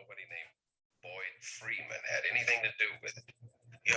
nobody named Boyd Freeman had anything to do with it. He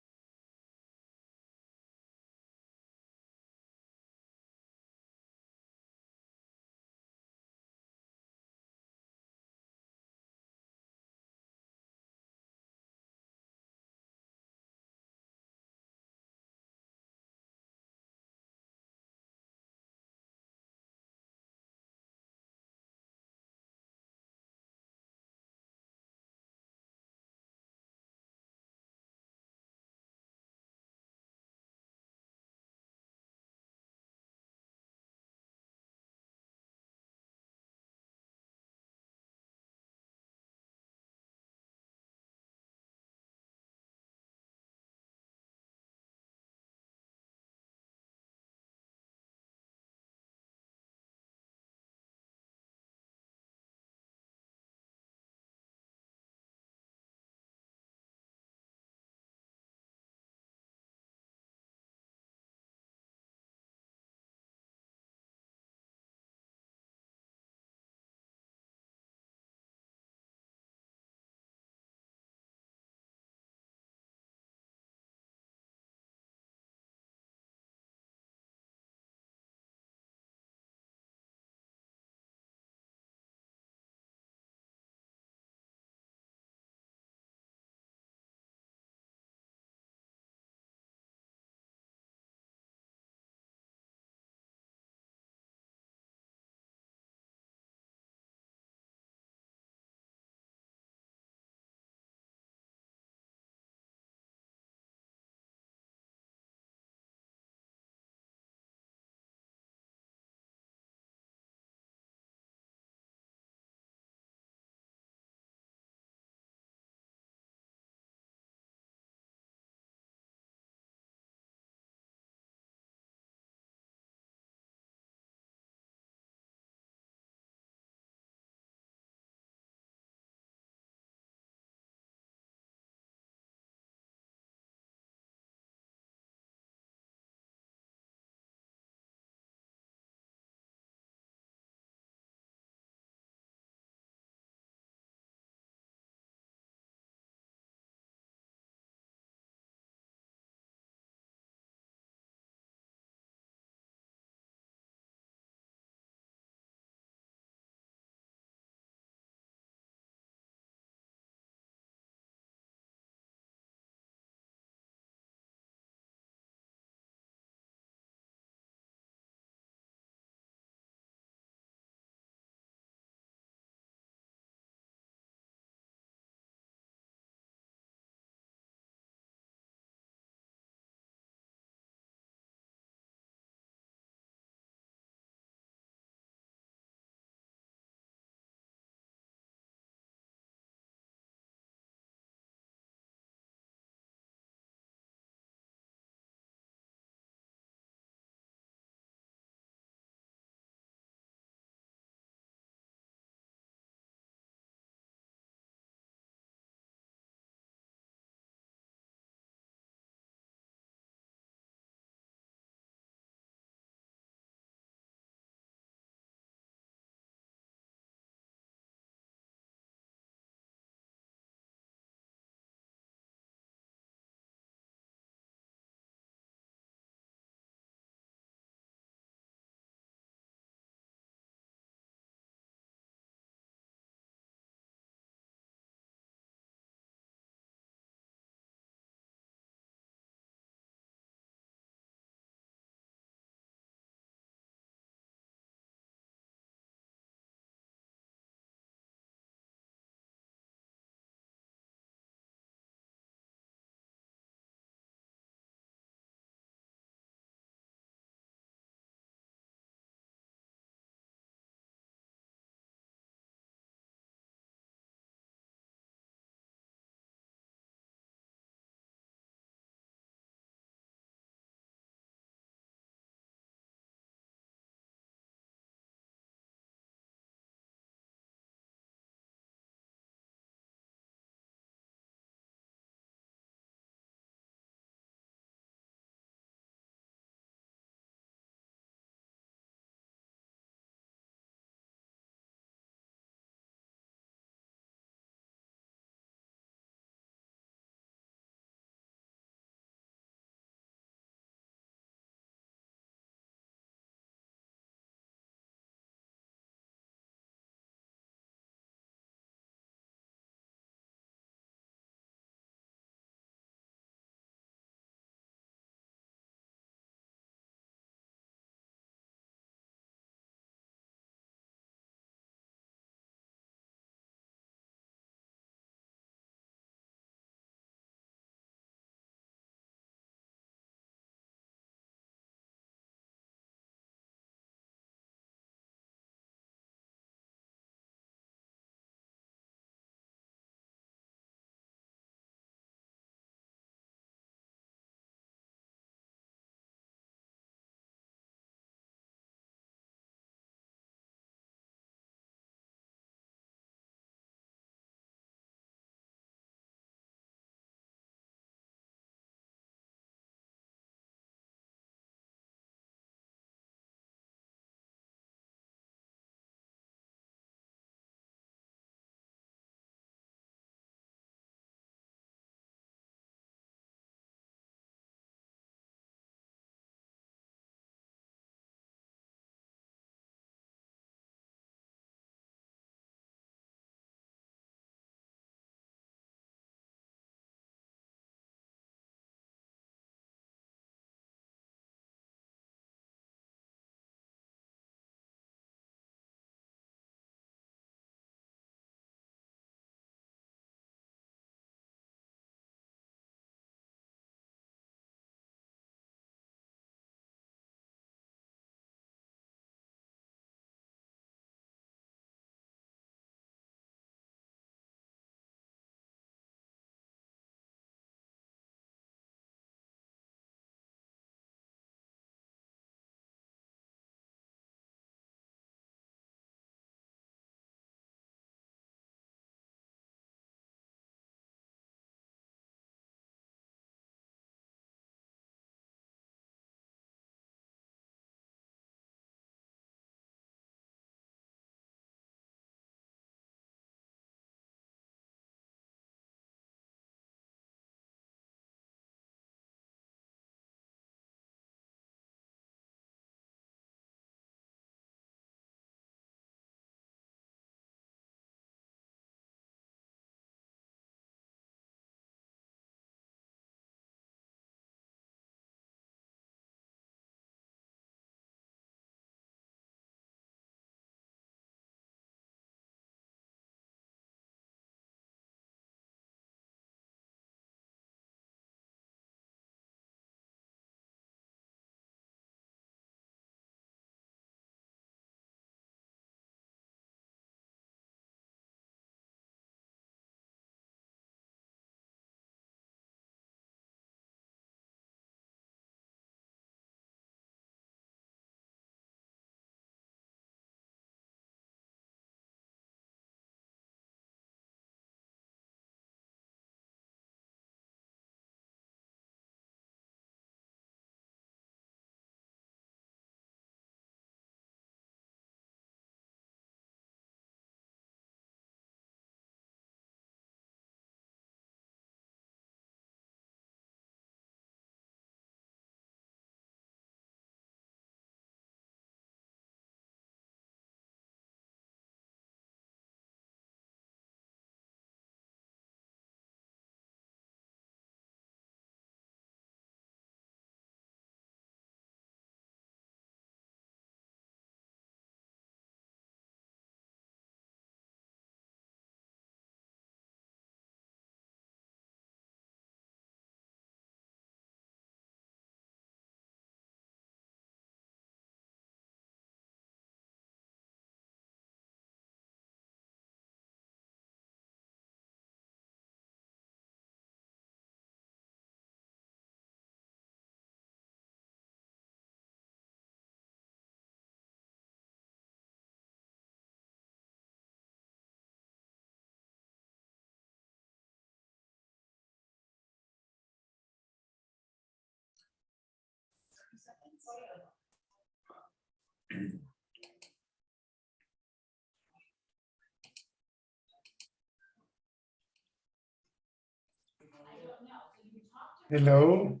Hello.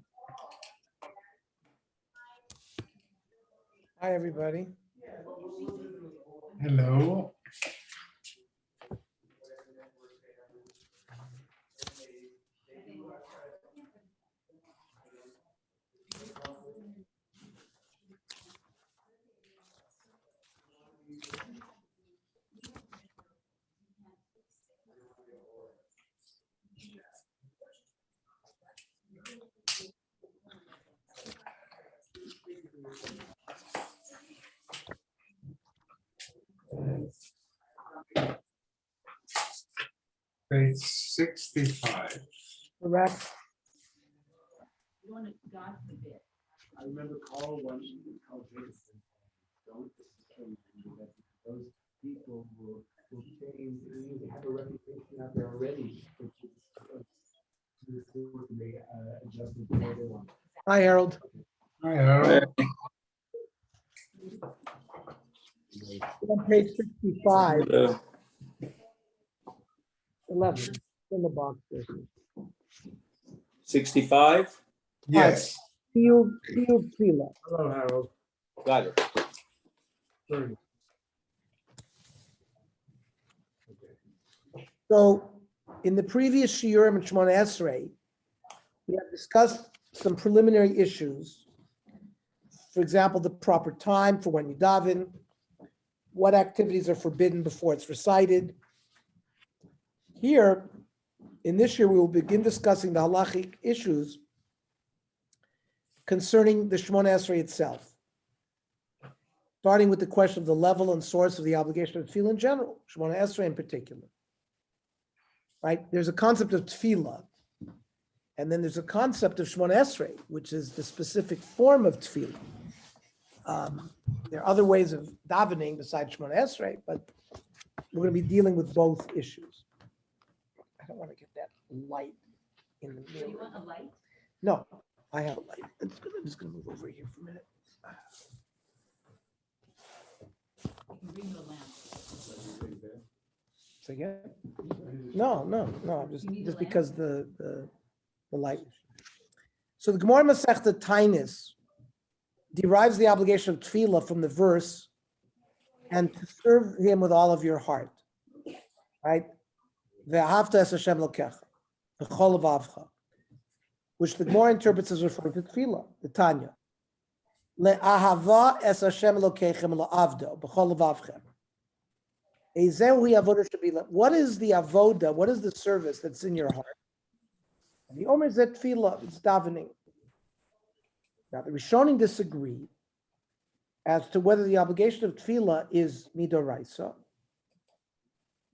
Hi, everybody. Hello. Page 65. Correct. I remember Carl once, Carl Jameson, don't change that those people will change, they have a reputation out there already. They adjusted to what they want. Hi, Harold. Hi, Harold. On page 65, 11, in the box there. 65, Yes. Field Tefillah. Hello, Harold. got it. Sorry. So, in the previous shiurim in Shemona Esrei, we have discussed some preliminary issues. For example, the proper time for when you daven, what activities are forbidden before it's recited. Here, in this year, we will begin discussing the halachic issues concerning the Shemona Esrei itself, starting with the question of the level and source of the obligation of tefillah in general, Shemona Esrei in particular. Right? There's a concept of tefillah, and then there's a concept of Shemona Esrei, which is the specific form of tefillah. There are other ways of davening besides Shemona Esrei, but we're going to be dealing with both issues. I don't want to get that light in the mirror. You want a light? No, I have a light. I'm just going to move over here for a minute. I can bring you a lamp. Say again? No, You need a just lamp? because the light. So the Gemara Masechta Tainis derives the obligation of tefillah from the verse, and to serve him with all of your heart, right? Ve'ahavta es Hashem lokecha, v'chol levavcha, which the Gemara interprets as referring to tefillah, the Tanya. Le'ahava es Hashem lokechem lo'avdo, b'chol levavchem. What is the avoda? What is the service that's in your heart? And the Omer is that tefillah, it's davening. Now the Rishonim disagree as to whether the obligation of tefillah is midoraisa,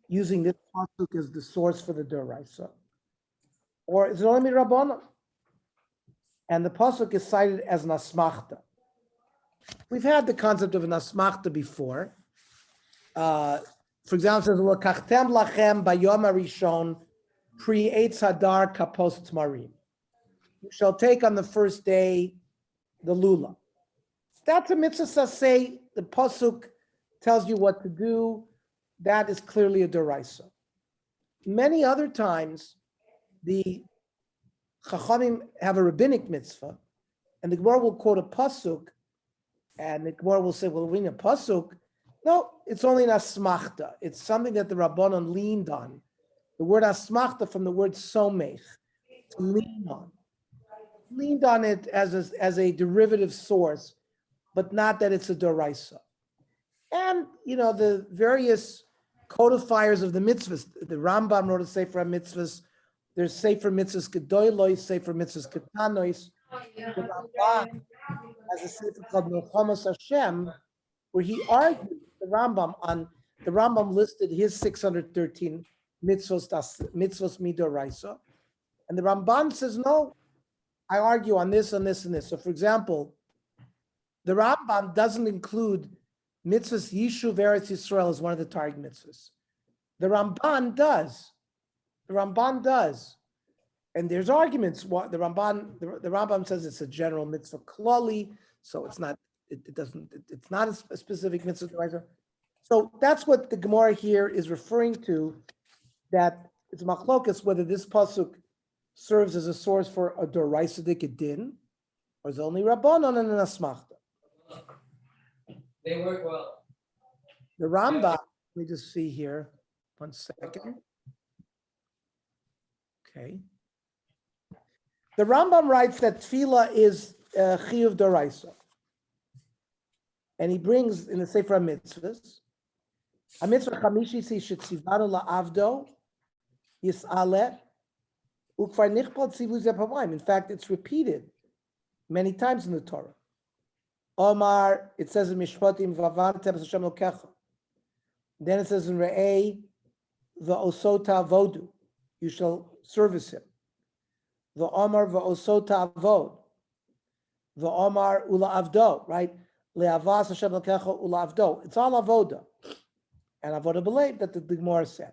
using this pasuk as the source for the doraisa, or is it only M'Rabanan? And the pasuk is cited as an asmachta. We've had the concept of an asmachta before. For example, it says, "L'kachtem lachem bayom harishon pri eitz hadar kapos tmarim." You shall take on the first day the lula. That's a mitzvah saseh. The pasuk tells you what to do. That is clearly a deraisa. Many other times, the Chachamim have a rabbinic mitzvah, and the Gemara will quote a pasuk, and the Gemara will say, "Well, we need a pasuk." No, it's only an asmachta. It's something that the Rabbanon leaned on. The word asmachta from the word somech, to lean on. Leaned on it as a derivative source, but not that it's a doraisa. And, the various codifiers of the mitzvahs, the Rambam wrote a sefer mitzvahs, there's sefer mitzvahs gedolos, sefer mitzvahs ketanos. The Rambam has a sefer called Milchamos Hashem, where he argued the Rambam listed his 613 mitzvos midoraisa, and the Ramban says, no, I argue on this, on this, and this. So, for example, the Rambam doesn't include mitzvahs Yishuv Eretz Yisrael as one of the target mitzvahs. The Ramban does. And there's arguments. What the Rambam says it's a general mitzvah klali, so it's not. It's not a specific mitzvah d'oraisa. So that's what the Gemara here is referring to. That it's machlokas whether this pasuk serves as a source for a d'oraisa din, or is it only rabbanon and an asmachta. They work well. The Rambam. Let me just see here. 1 second. Okay. The Rambam writes that tefillah is chiyuv d'oraisa, and he brings in the Sefer HaMitzvahs, a mitzvah chamishi si shetzivanu la'avdo yis'aleh ukvar nichpal tzivuz yapamayim. In fact, it's repeated many times in the Torah. Omar, it says in Mishpatim, Vavan Tebes Hashem Lokecha. Then it says in Re'eh, V'osota avodu, you shall service him. V'omar v'osota avod. V'omar ula avdo, right? Le'avas Hashem Lokecha ula avdo. It's all avoda. And avoda believe that the Gemara said.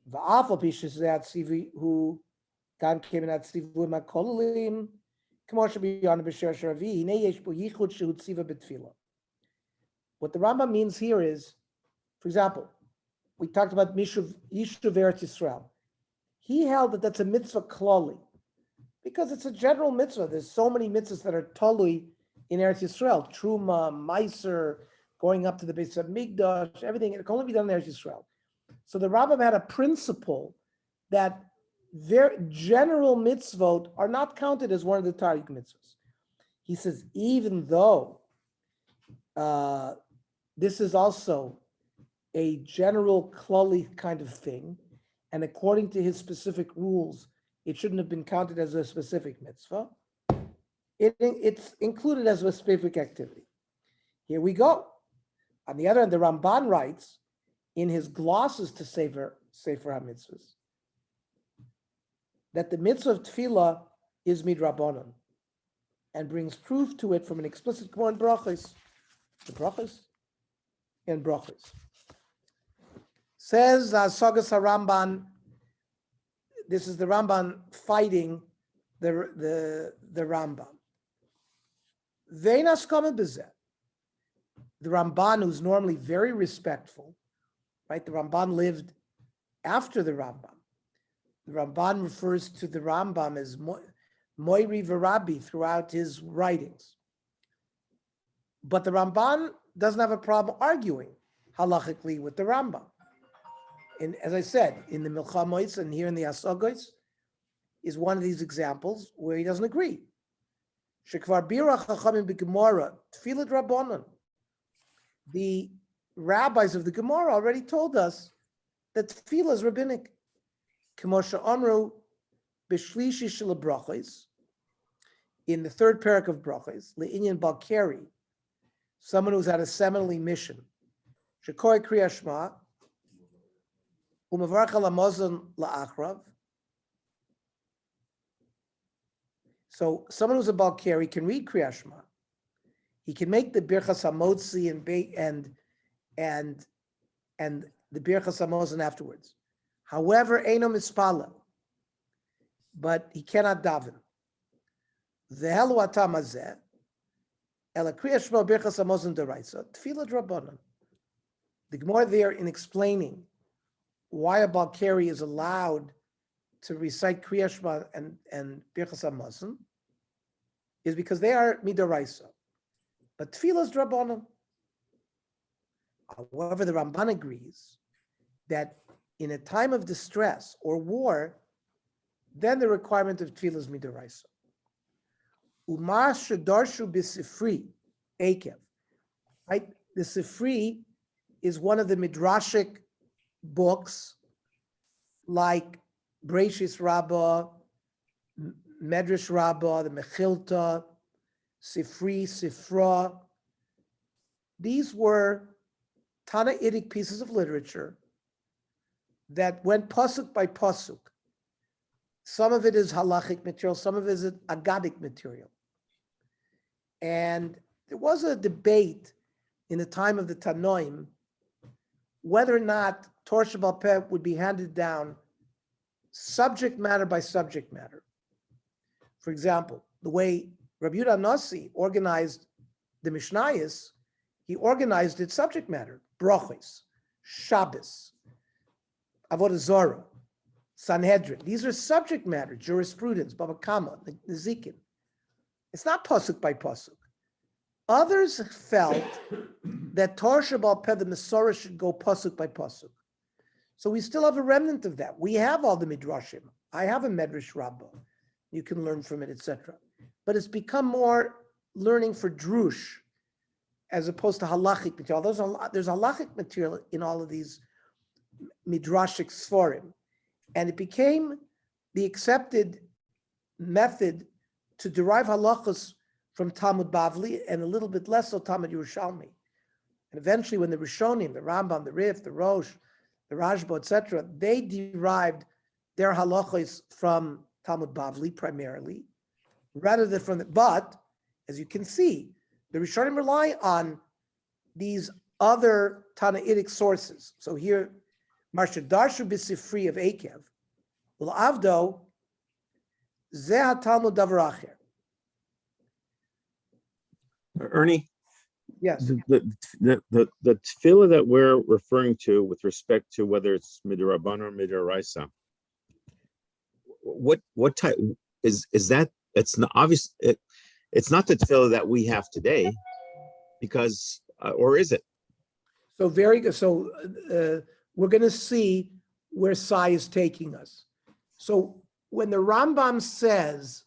V'afal pishis ze'at sivi, who God came in at sivu makololim, what the Rambam means here is, for example, we talked about Yishuv Eretz Yisrael. He held that that's a mitzvah klali, because it's a general mitzvah. There's so many mitzvahs that are tolui in Eretz Yisrael. Truma, Meiser, going up to the base of Migdash, everything. It can only be done in Eretz Yisrael. So the Rambam had a principle that their general mitzvot are not counted as one of the Tariq mitzvahs. He says, even though this is also a general klali kind of thing, and according to his specific rules, it shouldn't have been counted as a specific mitzvah, it's included as a specific activity. Here we go. On the other hand, the Ramban writes in his glosses to Sefer HaMitzvahs, that the mitzvah of tefillah is midrabanan, and brings proof to it from an explicit Gemara in Brachos. The Brachos? In Brachos. Says Sagas HaRamban, this is the Ramban fighting the Rambam. Veinas kama b'zeh. The Ramban, who's normally very respectful, right? The Ramban lived after the Rambam. The Ramban refers to the Rambam as Moiri V'Rabbi throughout his writings. But the Ramban doesn't have a problem arguing halachically with the Rambam. And as I said, in the Milchamois and here in the Asogos is one of these examples where he doesn't agree. Shekvar bira chachamim b'Gemara tefillah rabbanon. The rabbis of the Gemara already told us that tefillah is rabbinic. K'moshe Amru b'shlishi shel brachos, in the third parak of brachos, le'inyan balkari, someone who's had a seminal mission, shekoi kriya shema, u'mavarach al hamazon la'achrav. So someone who's a balkari can read kriya shema. He can make the birchas hamotzi and the birchas hamazon afterwards. However, eino mispala, but he cannot daven. V'helu atam hazeh, ela kriya shema birchas hamazon deraisa, tefillah drabanan. The Gemara there in explaining why a balkari is allowed to recite kriya shema and birchas hamazon is because they are midaraisa, but tefillah is drabanan. However, the Ramban agrees that in a time of distress or war, then the requirement of tefillah is midaraisa. Umar shedarshu b'sifri ekev. Right, the Sifri is one of the midrashic books like Breishis Rabbah, Medrash Rabbah, the Mechilta, Sifri, Sifra. These were Tanaitic pieces of literature that went pasuk by pasuk. Some of it is halachic material, some of it is agadic material. And there was a debate in the time of the Tanoim whether or not Torah Sheba'al Peh would be handed down subject matter by subject matter. For example, the way Rabbi Yehuda Nasi organized the Mishnayos, he organized its subject matter: brachos, Shabbos, Avodah Zarah, Sanhedrin. These are subject matter, jurisprudence, Baba Kama, the Nezikin. It's not pasuk by pasuk. Others felt that Torah Shabbal Peh, the Masorah, should go pasuk by pasuk. So we still have a remnant of that. We have all the midrashim. I have a medrash rabbah. You can learn from it, etc. But it's become more learning for drush as opposed to halachic material. There's halachic material in all of these midrashic sforim, and it became the accepted method to derive halachos from Talmud Bavli and a little bit less so Talmud Yerushalmi. And eventually, when the Rishonim, the Rambam, the Rif, the Rosh, the Rashba, etc., they derived their halachos from Talmud Bavli primarily, rather than from the. But as you can see, the Rishonim rely on these other Tanaitic sources. So here, Marsha Darshu B'Sifri of Akev, L'Avdo, Zeh Talmud Davar Acher. Ernie, Yes. the tefillah that we're referring to with respect to whether it's midrabanan or midoraisa, what type is that? It's not obvious. It's not the tefillah that we have today, because or is it? So very good. So we're going to see where Sai is taking us. So when the Rambam says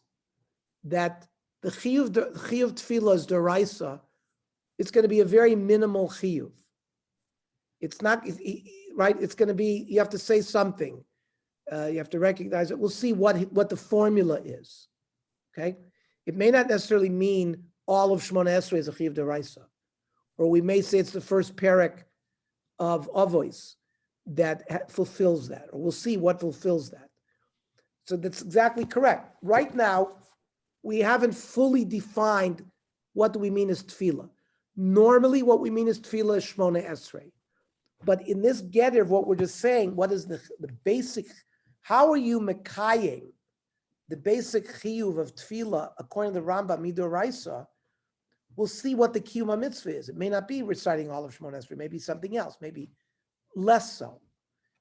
that the chiyuv tefillah is deraisa, it's going to be a very minimal chiyuv. It's not right. It's going to be, you have to say something. You have to recognize it. We'll see what the formula is. Okay, it may not necessarily mean all of Shmona Esrei is a chiyuv deraisa, or we may say it's the first perek of Avos that fulfills that, or we'll see what fulfills that. So that's exactly correct. Right now, we haven't fully defined what do we mean as tefillah. Normally, what we mean as tefillah is Shmona Esrei. But in this getter of what we're just saying, what is the basic, how are you mekaying the basic chiyuv of tefillah according to the Rambam Midoraisa? We'll see what the kiyum mitzvah is. It may not be reciting all of Shmona Esrei, maybe something else, maybe less so.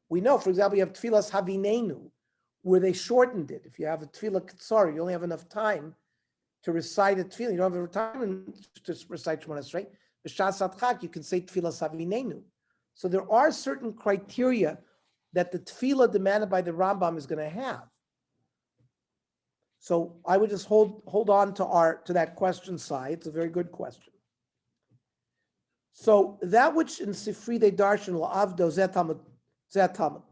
We know, for example, you have tefillahs havinenu, where they shortened it. If you have a tefillah katsar, you only have enough time to recite a tefillah. You don't have enough time to recite Shemona Esrei. B'shas Adchak, you can say tefillah savinenu. So there are certain criteria that the tefillah demanded by the Rambam is going to have. So I would just hold on to that question side. It's a very good question. So that which in Sifri they darshan la'avdo zeh Talmud.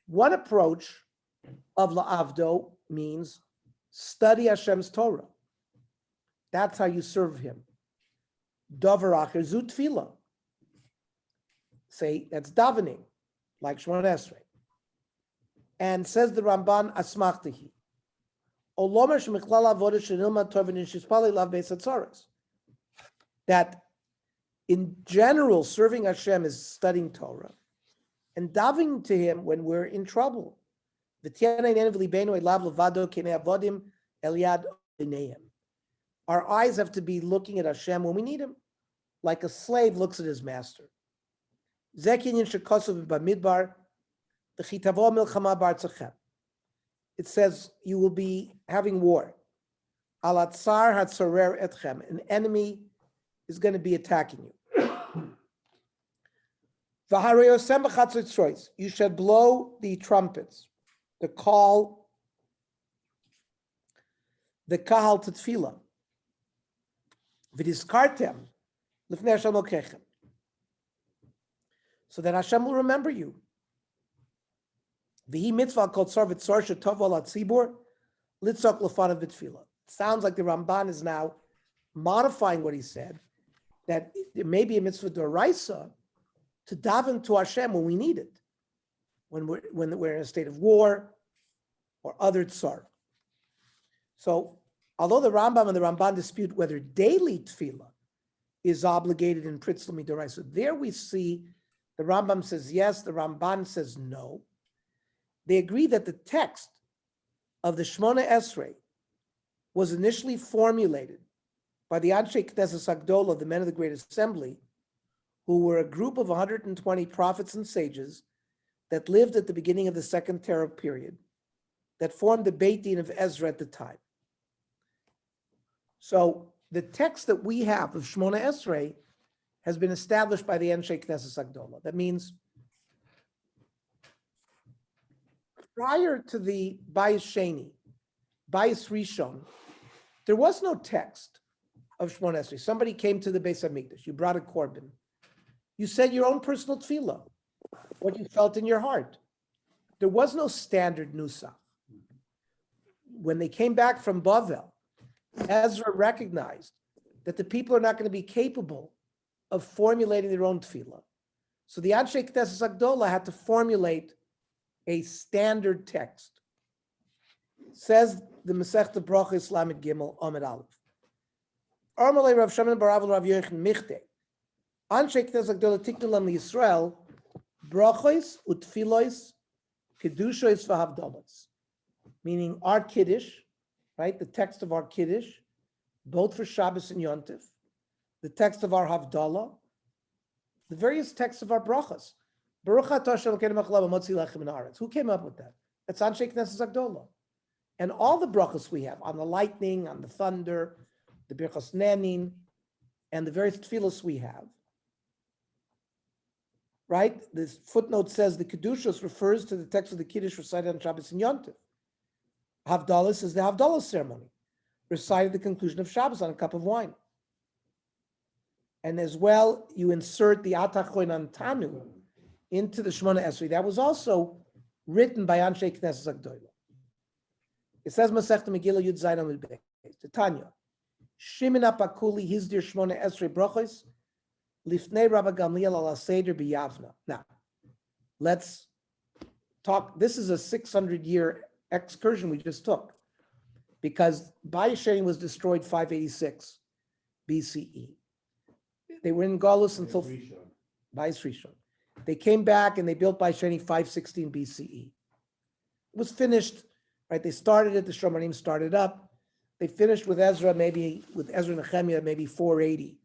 One approach of la'avdo means study Hashem's Torah. That's how you serve Him. Davar acher zu tefillah. Say that's davening, like Shemona Esrei. And says the Ramban asmachtihi. That in general, serving Hashem is studying Torah and davening to Him when we're in trouble. Our eyes have to be looking at Hashem when we need Him, like a slave looks at his master. It says you will be having war. An enemy is going to be attacking you. You should blow the trumpets, the call, the kahal to tefillah. So that Hashem will remember you. Sounds like the Ramban is now modifying what he said, that there may be a mitzvah d'oraisa to daven to Hashem when we need it, when we're in a state of war or other tsar. So, although the Rambam and the Ramban dispute whether daily tefillah is obligated in Pritzl Midoraisa, there we see the Rambam says yes, the Ramban says no. they agree that the text of the Shmona Esrei was initially formulated by the Anshe Knesset Agdola, the men of the Great Assembly, who were a group of 120 prophets and sages that lived at the beginning of the Second Terah period, that formed the Beit Din of Ezra at the time. So the text that we have of Shmona Esrei has been established by the Anshe Knesset Agdola. That means prior to the Bayis Sheni, Bayis Rishon, there was no text of Shmona Esrei. Somebody came to the Beis Hamikdash, you brought a korban. You said your own personal tefillah, what you felt in your heart. There was no standard nusach. When they came back from Bavel, Ezra recognized that the people are not going to be capable of formulating their own tefillah. So the Anshe Knesset Agdola had to formulate a standard text. Says the Masechta Bracha Islamic Gimel Amid Aleph. Armalei Rav Shimon bar Avil Rav Yochanan Michte. Anshe Knesset Agdola tiknu lam Yisrael brachos utfilos kedushois v'havdalos. Meaning our Kiddush, right? The text of our Kiddush, both for Shabbos and Yontif, the text of our Havdalah, the various texts of our brachas. Baruch atah Hashem Elokeinu melech haolam hamotzi lechem min haaretz. Who came up with that? That's Anshe Knesset Agdola. And all the brachas we have, on the lightning, on the thunder, the Birchas Nenin, and the various tefillos we have, right? This footnote says the Kedushos refers to the text of the Kiddush recited on Shabbos and Yontif. Havdalah is the Havdalah ceremony, recited at the conclusion of Shabbos on a cup of wine. And as well, you insert the Atachoin Antanu into the Shmona Esrei. That was also written by Anshe Knesset Agdola. It says Masechta Megillah Yud Zayin Amud Beis. Tanya, Shimon Apakuli Hizdir Shmona Esrei Brachos Lifnei Rabba Gamliel Al Seder B'Yavna. Now, let's talk. This is a 600-year excursion we just took, because Bayis Sheni was destroyed 586 BCE. They were in Galus until Bayis Rishon. They came back and they built Bayis Sheni 516 BCE. It was finished, right? They started it, the Shomanim started up. They finished with Ezra, maybe with Ezra and Nehemiah, maybe 480,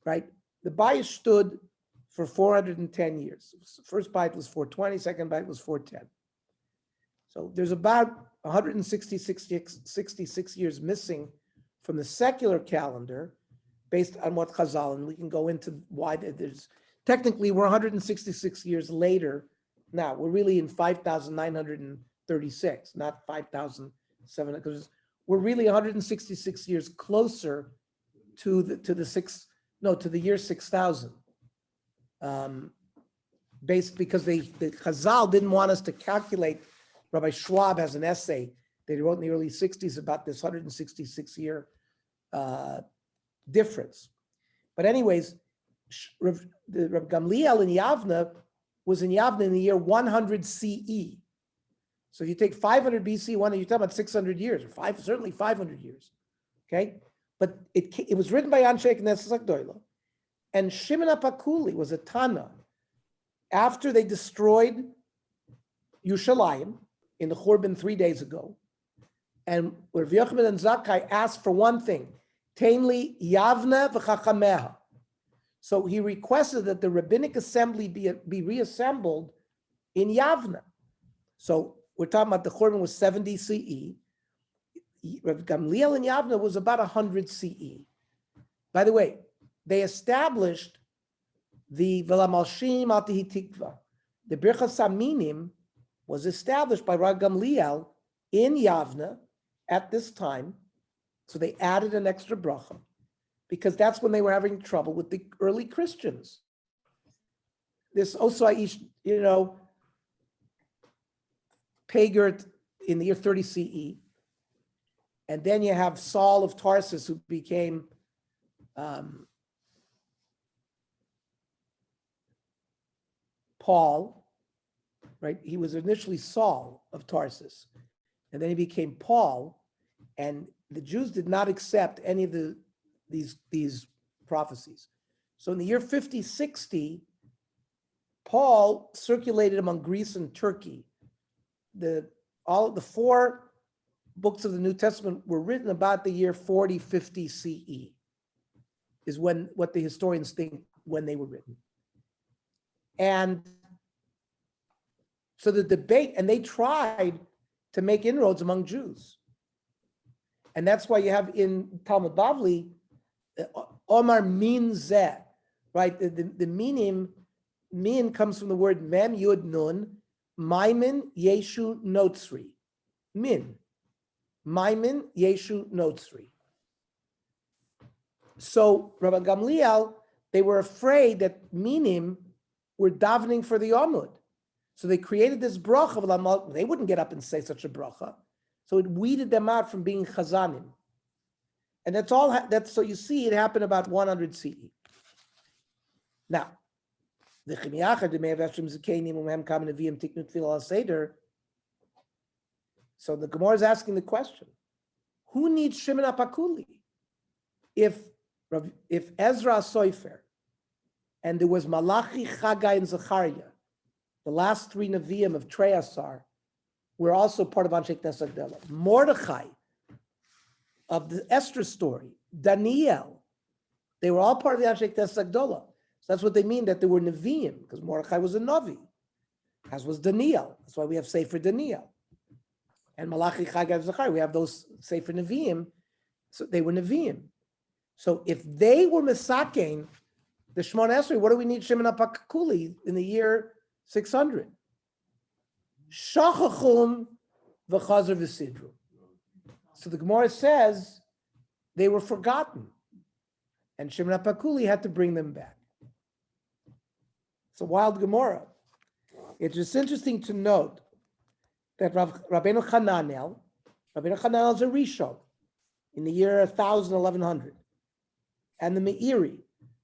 right? The Bayis stood for 410 years. First Bayit was 420, second Bayit was 410. So there's about 166 years missing from the secular calendar based on what Chazal, and we can go into why there's, technically we're 166 years later now. We're really in 5,936, not 5,700, because we're really 166 years closer to the year 6,000. Based because the Chazal didn't want us to calculate. Rabbi Schwab has an essay that he wrote in the early 60s about this 166-year difference. But anyways, Rabbi Gamliel in Yavna was in Yavna in the year 100 CE. So if you take 500 BC, you're talking about 600 years, or certainly 500 years, okay? But it was written by Anshe Knesset Agdola, and Shimon Apakuli was a Tana after they destroyed Yerushalayim in the Churban 3 days ago, and Rav Yochanan and Zakkai asked for one thing, Tainli Yavna v'chachameha. So he requested that the rabbinic assembly be reassembled in Yavna. So we're talking about the Churban was 70 CE. Rav Gamliel in Yavna was about 100 CE. By the way, they established the V'lamalshim al tihi tikva. The Birchas Haminim was established by Rav Gamliel in Yavna at this time. So they added an extra bracha because that's when they were having trouble with the early Christians. This Osaish, Pagert in the year 30 CE. And then you have Saul of Tarsus, who became Paul, right? He was initially Saul of Tarsus, and then he became Paul, and the Jews did not accept any of these prophecies. So in the year 50-60, Paul circulated among Greece and Turkey all the 4 books of the New Testament were written about the year 40-50 CE, is what the historians think when they were written. And so the debate, and they tried to make inroads among Jews. And that's why you have in Talmud Bavli, Omar min zeh, right? The minim, min comes from the word mem yud nun, maimin yeshu notzri, min, maimin yeshu notzri. So Rabbi Gamliel, they were afraid that minim were davening for the Amud. So they created this bracha. They wouldn't get up and say such a bracha. So it weeded them out from being chazanim. And that's all, so you see it happened about 100 CE. Now, the so the Gemara is asking the question, who needs Shimon HaPakuli? If Ezra Soifer, and there was Malachi, Chagai, and Zechariah, the last 3 Nevi'im of Treyasar, were also part of Anshe Knesset Agdala. Mordechai, of the Esther story, Daniel, they were all part of the Anshe Knesset Agdala. So that's what they mean, that they were Nevi'im, because Mordechai was a Navi, as was Daniel. That's why we have Sefer Daniel. And Malachi, Chagai, and Zechariah, we have those Sefer Nevi'im, so they were Nevi'im. So if they were Mesakein, the Shemon Esrei, what do we need Shimon HaPakuli in the year 600? Shachachum v'chazer v'sidru. So the Gemara says they were forgotten, and Shimon HaPakuli had to bring them back. It's a wild Gemara. It's just interesting to note that Rabbeinu Hananel is a Rishon in the year 1000, 1100, and the Meiri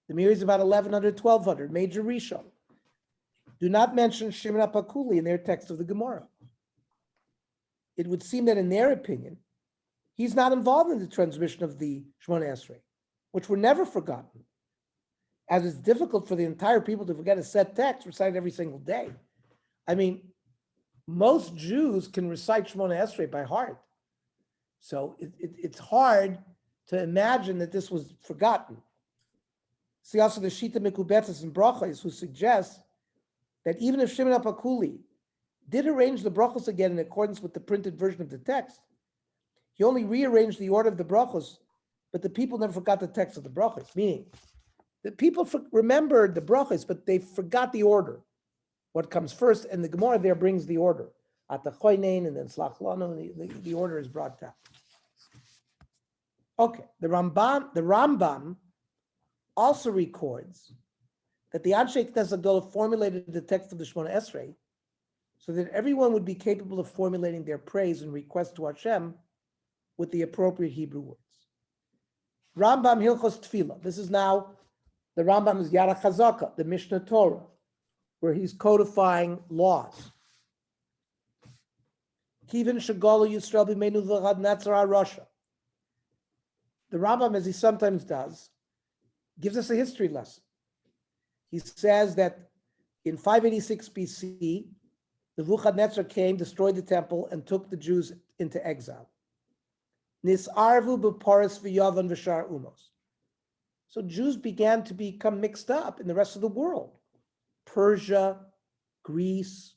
is about 1100, 1200, major Rishon, do not mention Shimon HaPakuli in their text of the Gemara. It would seem that in their opinion, he's not involved in the transmission of the Shemona Esrei, which were never forgotten, as it's difficult for the entire people to forget a set text recited every single day. I mean, most Jews can recite Shemona Esrei by heart. So it's hard to imagine that this was forgotten. See also the Shita Mikubetis and Brachos, who suggests that even if Shimon HaPakuli did arrange the brachos again in accordance with the printed version of the text, he only rearranged the order of the brachos, but the people never forgot the text of the brachos, meaning the people remembered the brachos, but they forgot the order, what comes first, and the Gemara there brings the order. Atachoynein and then Slach Lanu, the order is brought down. Okay, the Rambam also records that the Anshe Knesset Agdala formulated the text of the Shemona Esrei so that everyone would be capable of formulating their praise and request to Hashem with the appropriate Hebrew words. Rambam Hilchos Tefillah. This is now, the Rambam is Yara Chazaka, the Mishnah Torah, where he's codifying laws. Kivin Shagalu Yisrael B'meinu V'chad Natzara Rasha. The Rambam, as he sometimes does, gives us a history lesson. He says that in 586 BC, Nebuchadnezzar came, destroyed the temple, and took the Jews into exile. Nisarvu b'paris v'yavan v'shar umos. So Jews began to become mixed up in the rest of the world. Persia, Greece,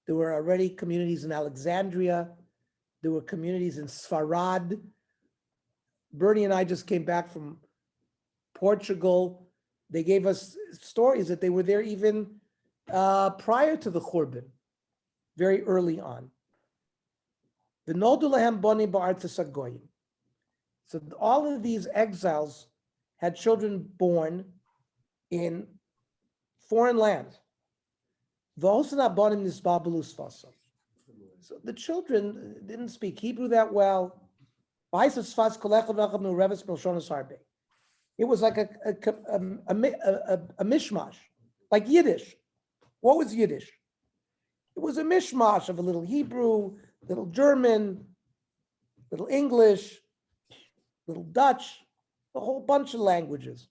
there were already communities in Alexandria, there were communities in Sfarad. Bernie and I just came back from Portugal. They gave us stories that they were there even prior to the Churban, very early on. So all of these exiles had children born in foreign lands. So the children didn't speak Hebrew that well. It was like a mishmash, like Yiddish. What was Yiddish? It was a mishmash of a little Hebrew, little German, little English, little Dutch, a whole bunch of languages.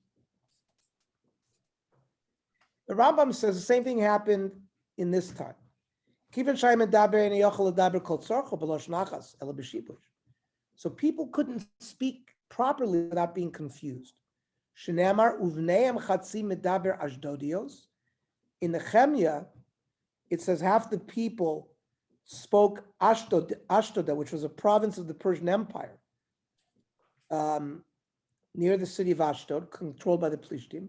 The Rambam says the same thing happened in this time. So people couldn't speak properly without being confused. Shenamar uvneim chatzi medaber ashdodios. In Nehemiah, it says half the people spoke Ashdod, which was a province of the Persian Empire, near the city of Ashdod, controlled by the Plishtim.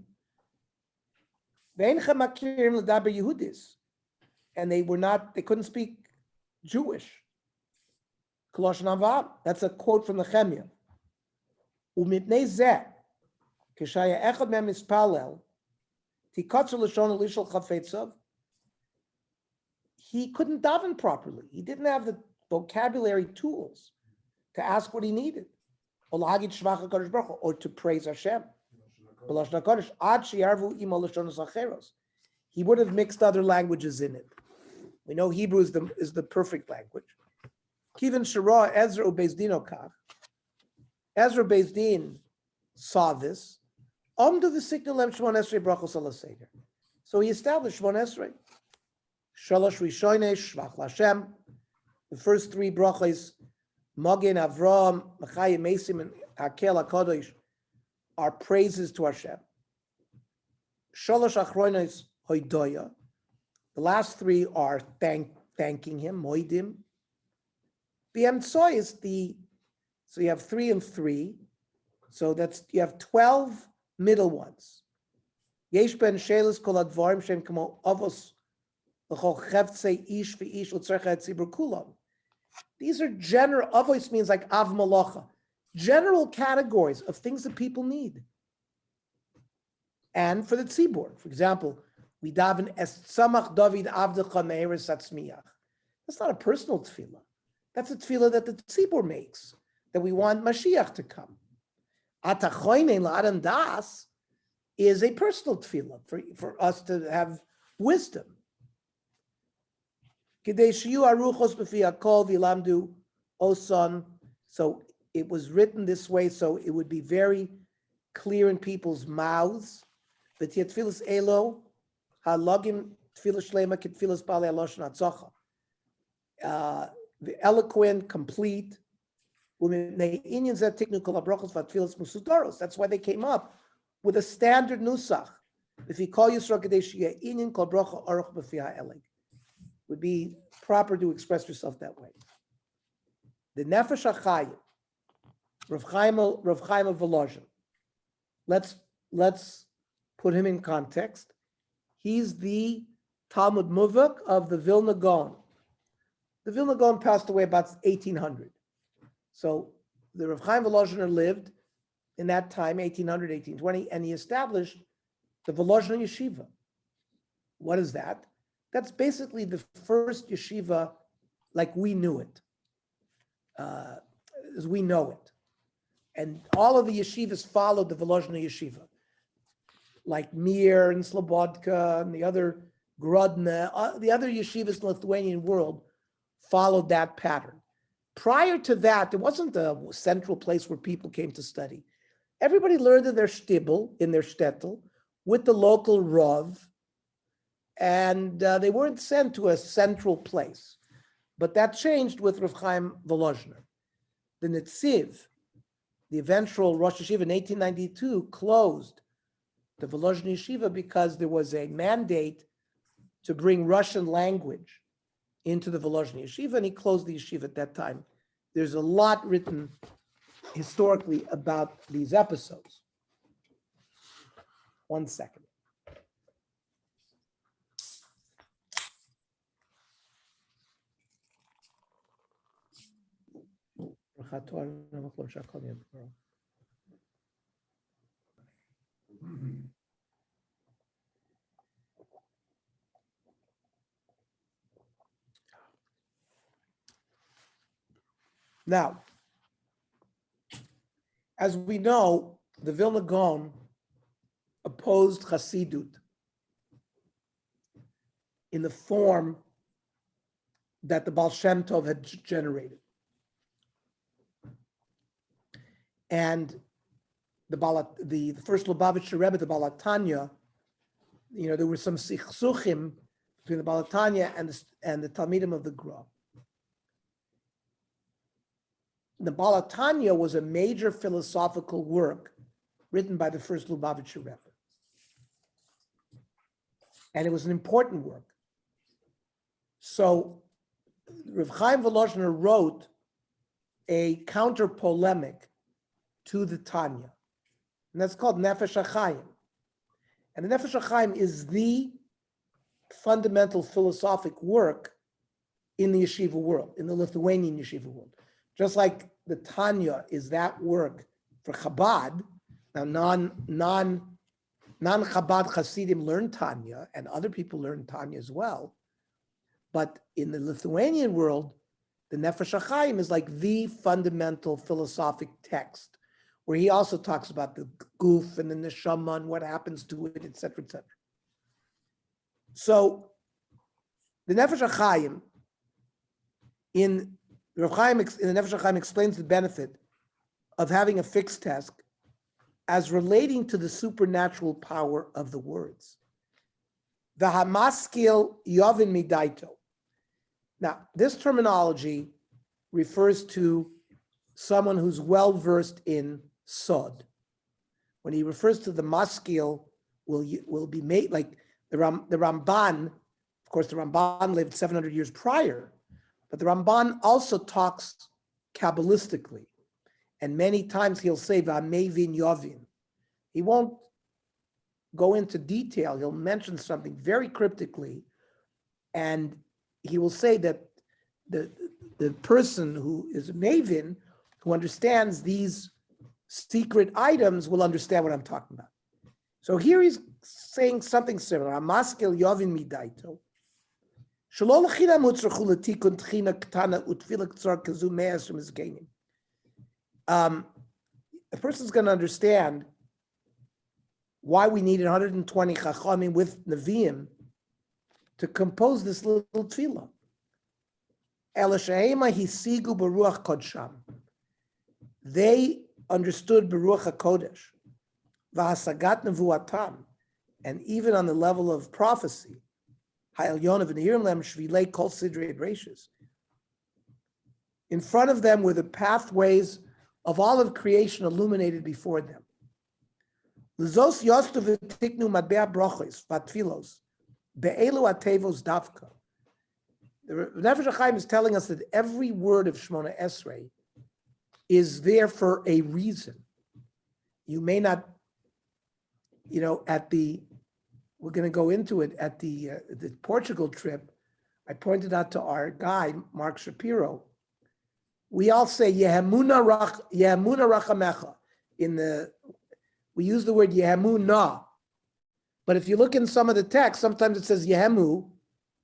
And they couldn't speak Jewish. That's a quote from Nehemiah. He couldn't daven properly. He didn't have the vocabulary tools to ask what he needed, or to praise Hashem. He would have mixed other languages in it. We know Hebrew is the perfect language. Kivin Shara Ezra Beis Din Okach. Ezra Beis Din saw this. So he established Shmon Esrei. Shalosh Rishonesh Shvach Lashem. The first three brachos, Magen Avram, Machayim Mesim, and Hakel HaKadosh, are praises to Hashem. Shalosh Achronos Hoidoya. The last three are thanking him, Moidim. B'emtsoy is so you have 3 and 3. So you have 12 middle ones. Yesh ben shelis kol advarim shem kamo avos l'chol chevtzei ish v'ish l'tzrecha et tzibur kulam. These are general, avos means like av malacha, general categories of things that people need. And for the tzibur, for example, we daven es tzamach David avdecha me'eres atzmiyach. That's not a personal tefillah. That's a tefillah that the tzibur makes, that we want Mashiach to come. Atachoyne la'adam das is a personal tefillah for us to have wisdom. Kidei shiyu aruchos b'fi hakol v'lamdu oson. So it was written this way, so it would be very clear in people's mouths. V'tiyat tefillas elo halogim tefillah shlema k'tefillas b'alei aloshon hatzocha. The eloquent, complete. That's why they came up with a standard nusach. If you call Yisrael Kadesh Inyan Kol Bracha Aruch B'Fiha Elig, would be proper to express yourself that way. The Nefesh HaChayim, Rav Chaim of Volozhin. Let's put him in context. He's the Talmud Muvak of the Vilna Gaon. The Vilna Gaon passed away about 1800. So the Rav Chaim Volozhiner lived in that time, 1800, 1820, and he established the Volozhiner Yeshiva. What is that? That's basically the first yeshiva like we knew it, as we know it. And all of the yeshivas followed the Volozhiner Yeshiva, like Mir and Slobodka and the other Grodno, the other yeshivas in the Lithuanian world followed that pattern. Prior to that, there wasn't a central place where people came to study. Everybody learned in their shtibel, in their shtetl, with the local Rav, and they weren't sent to a central place. But that changed with Rav Chaim Volozhiner. The Netziv, the eventual Rosh Yeshiva in 1892, closed the Volozhiner Yeshiva because there was a mandate to bring Russian language into the Volozhiner Yeshiva, and he closed the yeshiva at that time. There's a lot written historically about these episodes. 1 second. Now, as we know, the Vilna Gaon opposed Chassidut in the form that the Baal Shem Tov had generated. And the first Lubavitcher Rebbe, the Baal Tanya, there were some sichsuchim between the Balatanya and the Talmidim of the Gra. The Balatanya was a major philosophical work written by the first Lubavitcher Rebbe. And it was an important work. So Rav Chaim Volozhiner wrote a counter polemic to the Tanya, and that's called Nefesh HaChaim. And the Nefesh HaChaim is the fundamental philosophic work in the yeshiva world, in the Lithuanian yeshiva world. Just like the Tanya is that work for Chabad. Now, non-Chabad Hasidim learn Tanya, and other people learn Tanya as well. But in the Lithuanian world, the Nefesh HaChaim is like the fundamental philosophic text, where he also talks about the goof and the neshama and what happens to it, etc., etc. So, the Nefesh HaChaim in the Nefesh HaChaim explains the benefit of having a fixed task as relating to the supernatural power of the words. The hamaskil yovin midaito. Now, this terminology refers to someone who's well-versed in sod. When he refers to the maskil, will be made like the Ramban. Of course, the Ramban lived 700 years prior, but the Ramban also talks Kabbalistically. And many times he'll say, V'amevin yovin. He won't go into detail. He'll mention something very cryptically, and he will say that the person who is a mavin, who understands these secret items, will understand what I'm talking about. So here he's saying something similar. Amaskil yovin midaito. Shelo l'china mutzrachu l'tikun tchina ktana utfila ktsar kazu me'as from his gaining. A person's going to understand why we need 120 chachamim with Nevi'im to compose this little tefillah. Elashahema hisigu beruach kodsham. They understood beruach hakodesh, v'hasagat nevuatam, and even on the level of prophecy, ha'elyonav v'nehirim lem shvilei kol sidrei reishis. In front of them were the pathways of all of creation illuminated before them. L'zos yostu v'tiknu matbea brochos v'atfilos be'elu atevos davka. The Nefesh HaChaim is telling us that every word of Shmona Esrei is there for a reason. You may not, we're going to go into it at the Portugal trip. I pointed out to our guy, Mark Shapiro, we all say Yehemuna Rachamecha. We use the word Yehemuna, but if you look in some of the text, sometimes it says Yehemu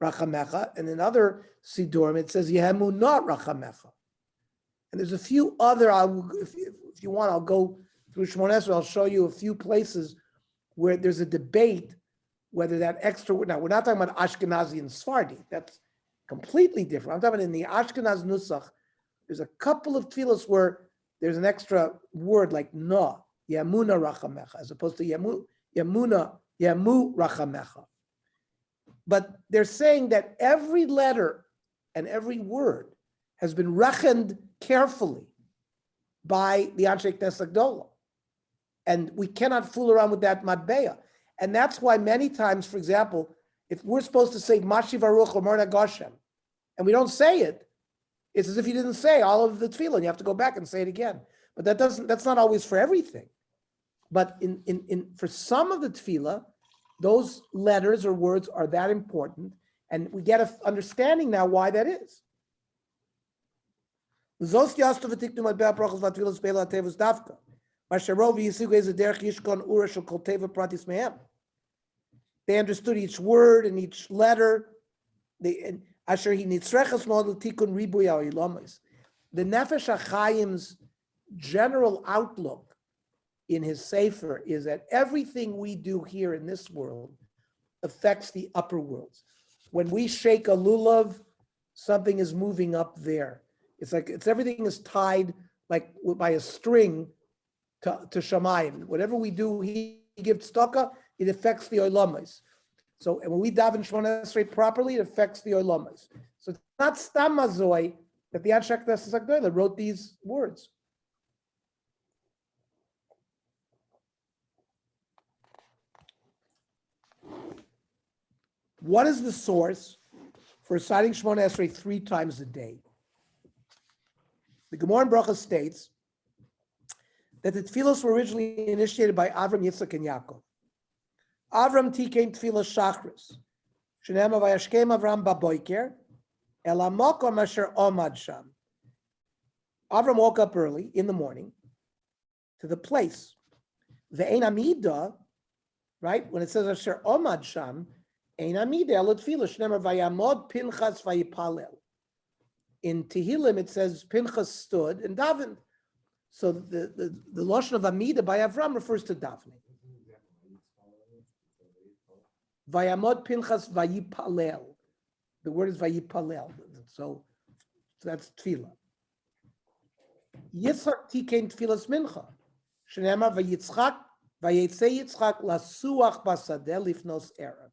Rachamecha, and in other Sidurim it says Yehemuna Rachamecha. And there's a few other. If you want, I'll go through Shmona Esrei. I'll show you a few places where there's a debate whether that extra. Now we're not talking about Ashkenazi and Sephardi. That's completely different. I'm talking about in the Ashkenaz Nusach. There's a couple of tefillos where there's an extra word like na, Yamuna Rachamecha, as opposed to Yamu Rachamecha. But they're saying that every letter and every word has been reckoned carefully by the Anshe Knesset Gdola. And we cannot fool around with that matbeya. And that's why many times, for example, if we're supposed to say Mashiv Aruch or Morna Goshem, and we don't say it, it's as if you didn't say all of the tefillah, and you have to go back and say it again. But that's not always for everything. But for some of the tefillah, those letters or words are that important, and we get an understanding now why that is. They understood each word and each letter. The Nefesh HaChaim's general outlook in his Sefer is that everything we do here in this world affects the upper worlds. When we shake a lulav, something is moving up there. It's like everything is tied like by a string to Shamayim. Whatever we do, he gives tzedakah, it affects the olamas. So and when we daven Shemona Esrei properly, it affects the Olamas. So it's not Stam Mazoi that the Anshe Knesset Agdola wrote these words. What is the source for reciting Shemona Esrei 3 times a day? The Gemara in Bracha states that the tefillos were originally initiated by Avram, Yitzchak, and Yaakov. Avram tikein tefillah shachris, shenema vayashkem Avram baboiker, el hamokom asher omad sham. Avram woke up early in the morning to the place. Ve'ein amida, right? When it says asher omad sham, ein amida el tefillah shenema vayamod Pinchas vayipalel. In Tehillim it says Pinchas stood and davened. So the lashon of amida by Avram refers to davening. Vayamod Pinchas vayipalel. The word is vayipalel. So that's tefillah. Yitzchak tikein tefillas mincha. Shenema vayitzchak vayetze Yitzchak lasuach basadeh lifnos erev.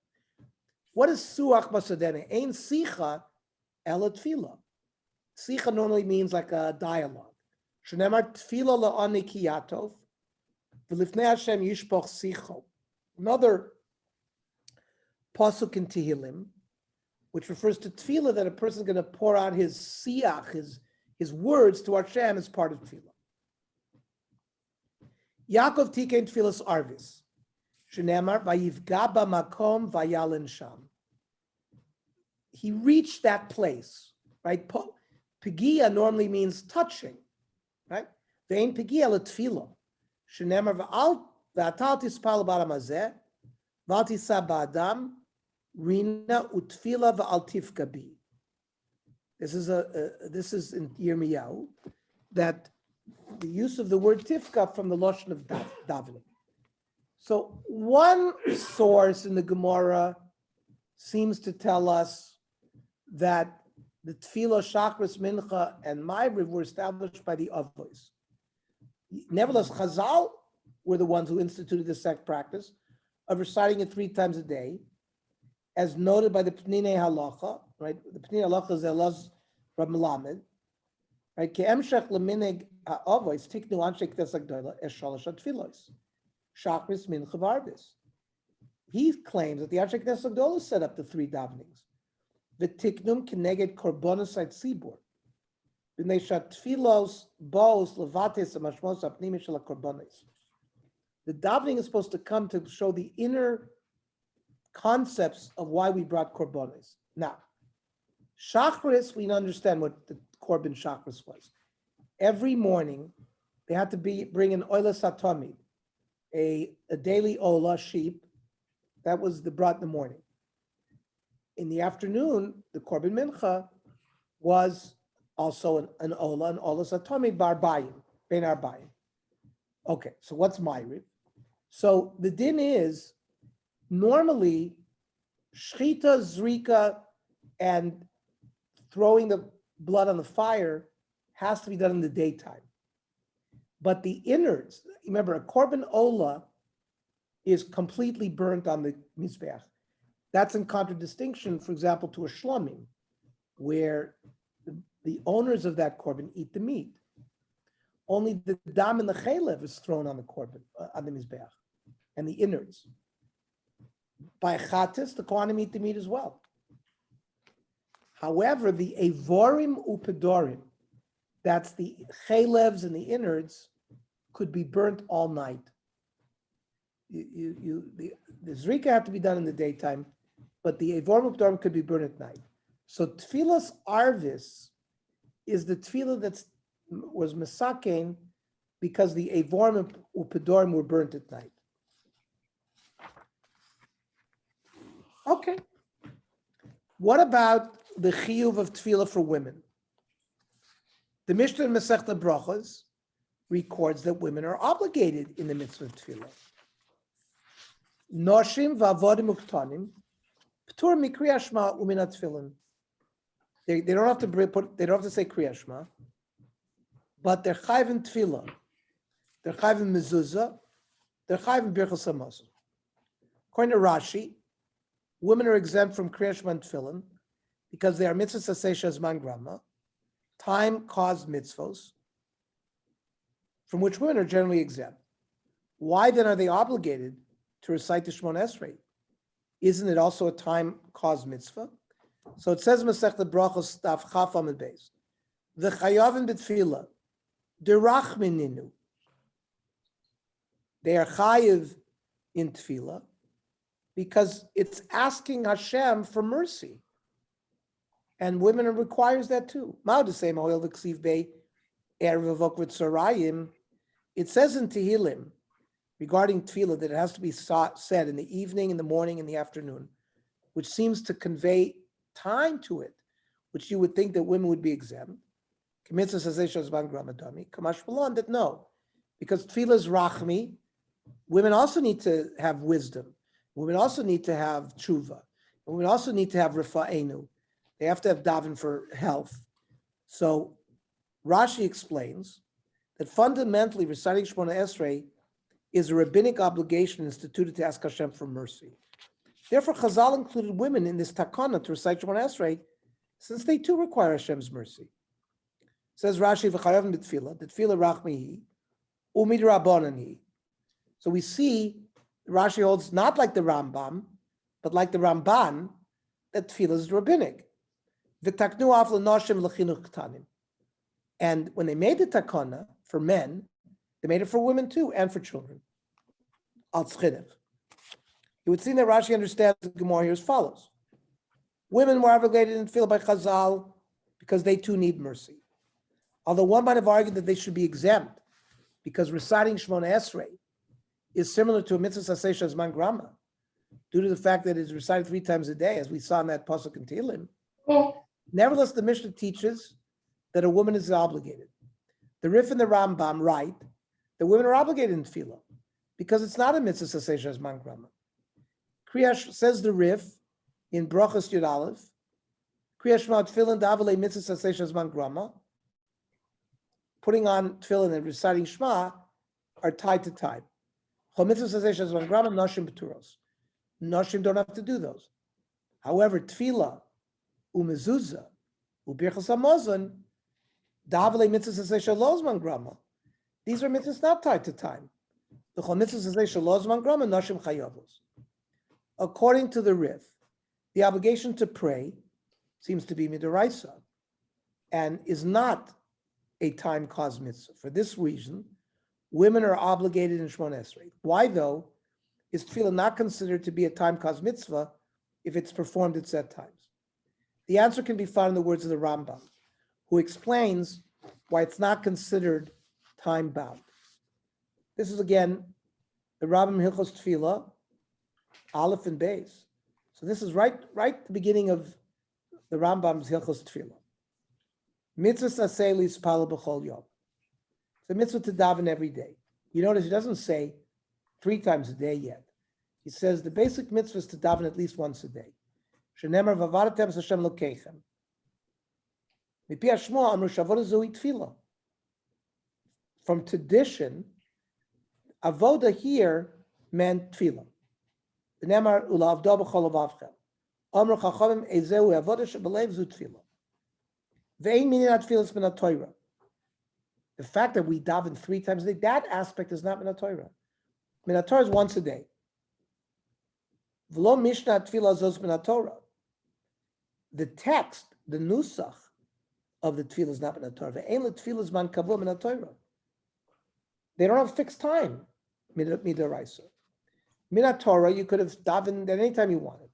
What is suach basadeh? Ein sicha el tefillah. Sicha normally means like a dialogue. Shenema tefillah la'ani kiyatov v'lifnei Hashem yishpoch sicho. Another pasuk in Tehillim, which refers to tefillah, that a person is going to pour out his siach, his words to Hashem as part of tefillah. Yaakov tikein tefillas arvis, shenemar vayivga b'makom vayalin sham. He reached that place, right? Pegia normally means touching, right? Ve'ein pegia letefillah, shenemar v'atal tispal b'adam hazeh, v'al tisa b'adam, Rina utfila v'al tifkabi. This is in Yirmiyahu, that the use of the word tifka from the lashon of davening. So one source in the Gemara seems to tell us that the tefillah, shachris, mincha, and ma'ariv were established by the avos. Nevertheless, Chazal were the ones who instituted the sect practice of reciting it 3 times a day, as noted by the Pnei Halacha, right? The Pnei Halacha is Elaz Rab Melamed, right? Ke'emshech leminig ha'avos tiknu anshe knesset gdola es shalosh tefillos, shachris, mincha, v'arvis. He claims that the anshe knesset gdola set up the 3 davenings. V'tiknum keneged korbanos tzibur, b'nei shatfilos bos levates amashmos apnimi shel korbanos. The davening is supposed to come to show the inner concepts of why we brought korbanos. Now, shachris, we understand what the korban shachris was. Every morning, they had to bring an oila satomid, a daily ola sheep. That was the brought in the morning. In the afternoon, the korban mincha was also an ola satomid bar bayim, ben arbayim. Okay, so what's ma'ariv? So the din is, normally, shchita, zrika, and throwing the blood on the fire has to be done in the daytime. But the innards, remember, a korban ola is completely burnt on the mizbeach. That's in contradistinction, for example, to a shlomim, where the owners of that korban eat the meat. Only the dam and the chaylev is thrown on the korban, on the mizbeach, and the innards. By chatis, the kohanim eat the meat as well. However, the evorim upedorim, that's the chaylevs and the innards, could be burnt all night. The zrika have to be done in the daytime, but the evorim upedorim could be burned at night. So tefillas arvis is the tefillah that was mesakein because the evorim upedorim were burnt at night. Okay. What about the chiyuv of tefillah for women? The Mishnah in Masechta Brachos records that women are obligated in the mitzvah of tefillah. Noshim v'avodim uktanim p'tur mikriya shma u'min tefillin. They don't have to say kriya shma, but they're chayv in tefillah, they're chayv in mezuzah, they're chayv in birchas hamazon. According to Rashi, women are exempt from Kriya Shema and Tefillin because they are mitzvahs aseh shezman grama, time-caused mitzvos, from which women are generally exempt. Why then are they obligated to recite the Shemona Esrei? Isn't it also a time-caused mitzvah? So it says Masechta Brachos Daf Chaf Amud Beis, the chayavim b'tefillah, derachmininu. They are chayiv in tefillah because it's asking Hashem for mercy. And women requires that too. It says in Tehillim regarding tefillah that it has to be said in the evening, in the morning, in the afternoon, which seems to convey time to it, which you would think that women would be exempt. That no, because tefillah is rachmi, women also need to have wisdom. Women also need to have tshuva. Women also need to have rifa'enu. They have to have daven for health. So Rashi explains that fundamentally reciting Shemona Esrei is a rabbinic obligation instituted to ask Hashem for mercy. Therefore, Chazal included women in this takana to recite Shemona Esrei, since they too require Hashem's mercy. Says Rashi, "V'chayavim b'tefillah, the tefillah rachmihi, u'midrabanan." So we see Rashi holds not like the Rambam, but like the Ramban, that tefillah is rabbinic. V'taknu af l'noshim l'chinuch ktanim. And when they made the takana for men, they made it for women too, and for children. Al tzchinev. It would seem that Rashi understands the Gemara here as follows. Women were obligated in tefillah by Chazal because they too need mercy. Although one might have argued that they should be exempt because reciting Shemona Esrei is similar to a mitzvah aseh shezman grama due to the fact that it is recited 3 times a day, as we saw in that pasuk in Tehillim. Nevertheless, the Mishnah teaches that a woman is obligated. The Rif and the Rambam write that women are obligated in tefillah because it's not a mitzvah aseh shezman grama. Kriyash says the Rif in Brachos Yud Aleph, Kriyash Shema tefillin da'avalei mitzvah aseh shezman grama. Putting on tefillin and reciting Shema are tied to time. Noshim don't have to do those. However, tefillah, umezuzah, ubirchas hamazon, da'avalei mitzvah aseh shalozman grama. These are mitzvahs not tied to time. The mitzvah aseh shalozman grama noshim chayavos. According to the Rif, the obligation to pray seems to be midaraisa and is not a time-caused mitzvah. For this reason, women are obligated in Shemona Esrei. Why, though, is tefillah not considered to be a time-caused mitzvah if it's performed at set times? The answer can be found in the words of the Rambam, who explains why it's not considered time-bound. This is, again, the Rambam Hilchos Tefillah, Aleph and Beis. So this is right at the beginning of the Rambam's Hilchos Tefillah. Mitzvah aseh lispala b'chol yom. It's a mitzvah to daven every day. You notice he doesn't say 3 times a day yet. He says the basic mitzvah is to daven at least once a day. Shenemar v'avaratem Hashem lokeichem. Mipi hashmo amru shavoda zui tefillah. From tradition, avoda here meant tefillah. V'nemar ulavdo b'chol avavchem. Amru chachamim ezehu avoda shebelev zu tefillah. The fact that we daven 3 times a day, that aspect is not Minat Torah. Minat Torah is once a day. V'lo Mishnah Tefillah zos Minat Torah. The text, the nusach of the tefillah is not Minat Torah. Ve'ein l'tefillah zman kavua Minat Torah. They don't have fixed time. Midaraisa. Minat Torah, you could have davened at any time you wanted.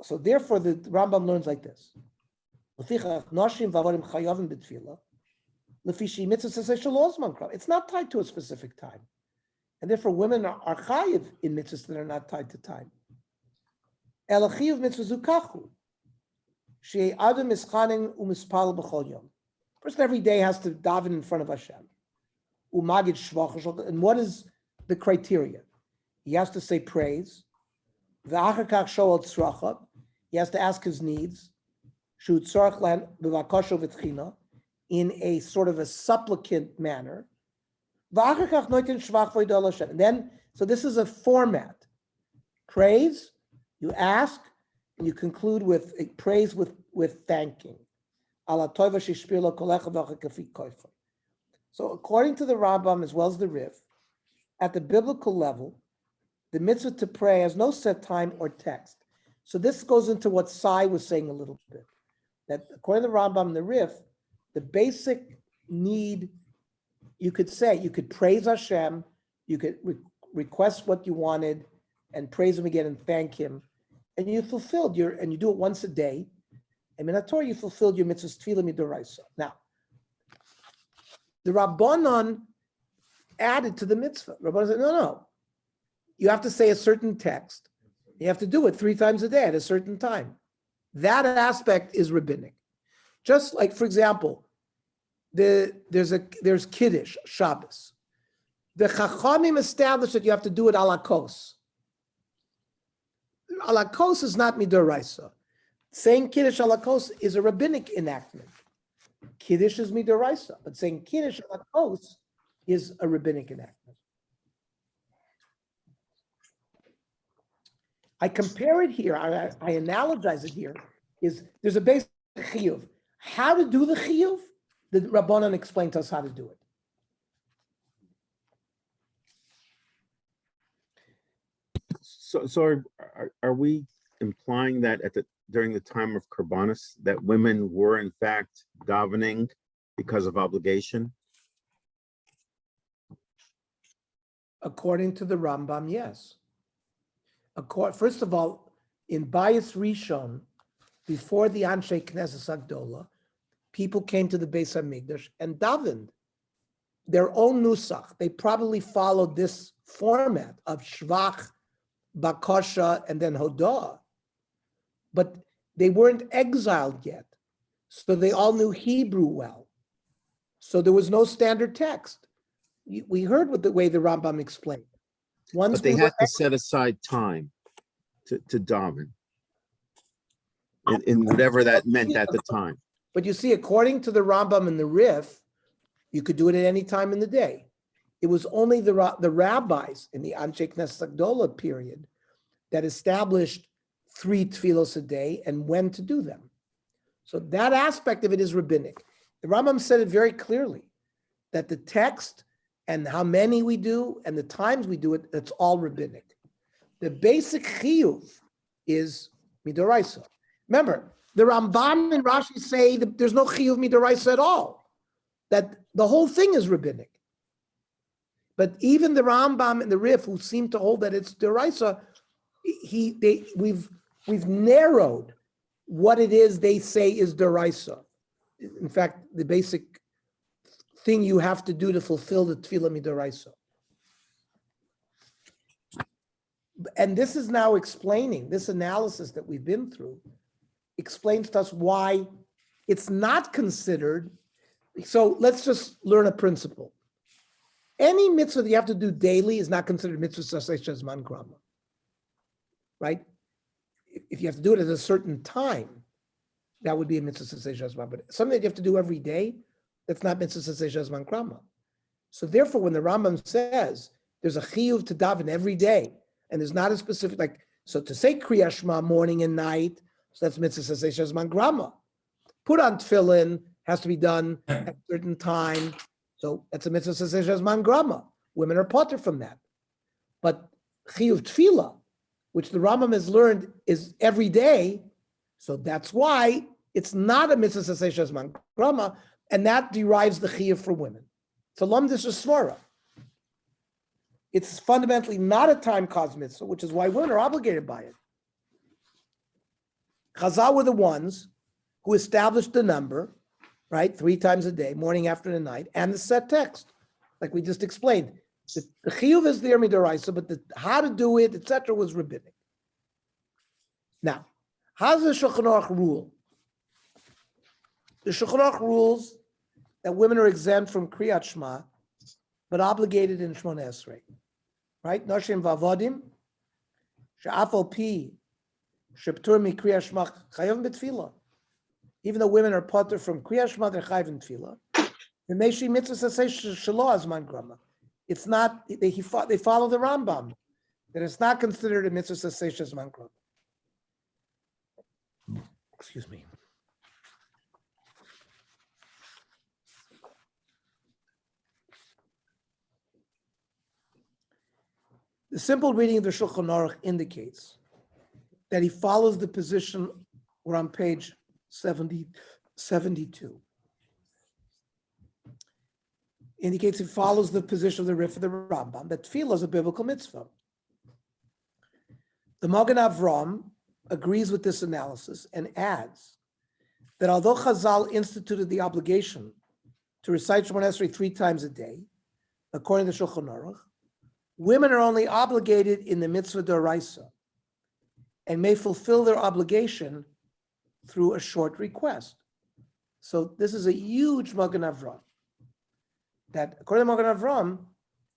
So therefore, the Rambam learns like this. It's not tied to a specific time. And therefore women are chayiv in mitzvahs that are not tied to time. Person every day has to daven in front of Hashem. And what is the criteria? He has to say praise. He has to ask his needs. In a sort of a supplicant manner. And then, so this is a format. Praise, You ask, and you conclude with a praise with thanking. So according to the Rambam as well as the Rif, at the biblical level, the mitzvah to pray has no set time or text. So this goes into what Sai was saying a little bit, that according to the Rambam and the Rif, the basic need, you could praise Hashem, you could request what you wanted and praise him again and thank him, and you fulfilled and you do it once a day. And in Torah, you fulfilled your mitzvahs tefillah midoraisa. Now, the Rabbanan added to the mitzvah. Rabbanan said, no. You have to say a certain text. You have to do it 3 times a day at a certain time. That aspect is rabbinic. Just like, for example, there's Kiddush, Shabbos. The Chachamim established that you have to do it ala kos. Ala kos is not midoraisa. Saying Kiddush ala kos is a rabbinic enactment. Kiddush is midoraisa, but saying Kiddush ala kos is a rabbinic enactment. I compare it here, I analogize it here, there's a basic chiyuv. How to do the chiyuv? The Rabbanan explained to us how to do it. So are we implying that during the time of Karbanis, that women were in fact davening because of obligation? According to the Rambam, yes. First of all, in Bayis Rishon, before the Anshe Knesset Agdola, people came to the Beis HaMikdash and davened their own nusach. They probably followed this format of Shvach, Bakasha, and then Hodah. But they weren't exiled yet. So they all knew Hebrew well. So there was no standard text. We heard the way the Rambam explained. But they had to set aside time to daven in whatever that meant at the time. But you see, according to the Rambam and the Rif, you could do it at any time in the day. It was only the rabbis in the Anshe Knesset Agdola period that established 3 tefillos a day and when to do them. So that aspect of it is rabbinic. The Rambam said it very clearly, that the text and how many we do and the times we do it, it's all rabbinic. The basic chiyuv is midoraisa. Remember, the Ramban and Rashi say that there's no chiyuv midoraisa at all, that the whole thing is rabbinic. But even the Rambam and the Rif, who seem to hold that it's deraisa, we've narrowed what it is they say is deraisa. In fact, the basic thing you have to do to fulfill the tefillah midoraisa. And this is now explaining, this analysis that we've been through, explains to us why it's not considered. So let's just learn a principle. Any mitzvah that you have to do daily is not considered mitzvah saseh shezman grama, right? If you have to do it at a certain time, that would be a mitzvah saseh shezman. But something that you have to do every day, that's not mitzvah saseh shezman grama. So therefore, when the Rambam says there's a chiyuv to daven every day, and there's not a specific, so to say Kriyat Shema morning and night, so that's mitzvah saseh shezman grama. Put on tefillin has to be done at a certain time. So that's a mitzvah saseh shezman grama. Women are potter from that. But chiyuv tefillah, which the Rambam has learned is every day, so that's why it's not a mitzvah saseh shezman grama, and that derives the chiyuv for women. So lamdis svara. It's fundamentally not a time caused mitzvah, which is why women are obligated by it. Chazal were the ones who established the number, right? 3 times a day, morning, afternoon, and night, and the set text, like we just explained. The chiyuv is there midaraisa, but how to do it, etc., was rabbinic. Now, how does the Shulchan Aruch rule? The Shulchan Aruch rules that women are exempt from Kriyat Shema, but obligated in Shmona Esrei, right? Noshim v'avodim, she'afal pi, sheptur mi Kriyat Shema chayavim b'tfilah. Even though women are potter from Kriyat Shema, they're chayav in tefillah. The Meishi mitzvah says shelo azman grama. It's not. They follow the Rambam that it's not considered a mitzvah says azman grama. Excuse me. The simple reading of the Shulchan Aruch indicates that he follows the position, we're on page 72. Indicates he follows the position of the Rif of the Rambam, that tefillah is a biblical mitzvah. The Magen Avram agrees with this analysis and adds that although Chazal instituted the obligation to recite Shemona Esrei 3 times a day, according to Shulchan Aruch, women are only obligated in the mitzvah d'oraisa and may fulfill their obligation through a short request. So this is a huge Magen Avram. That according to Magen Avram,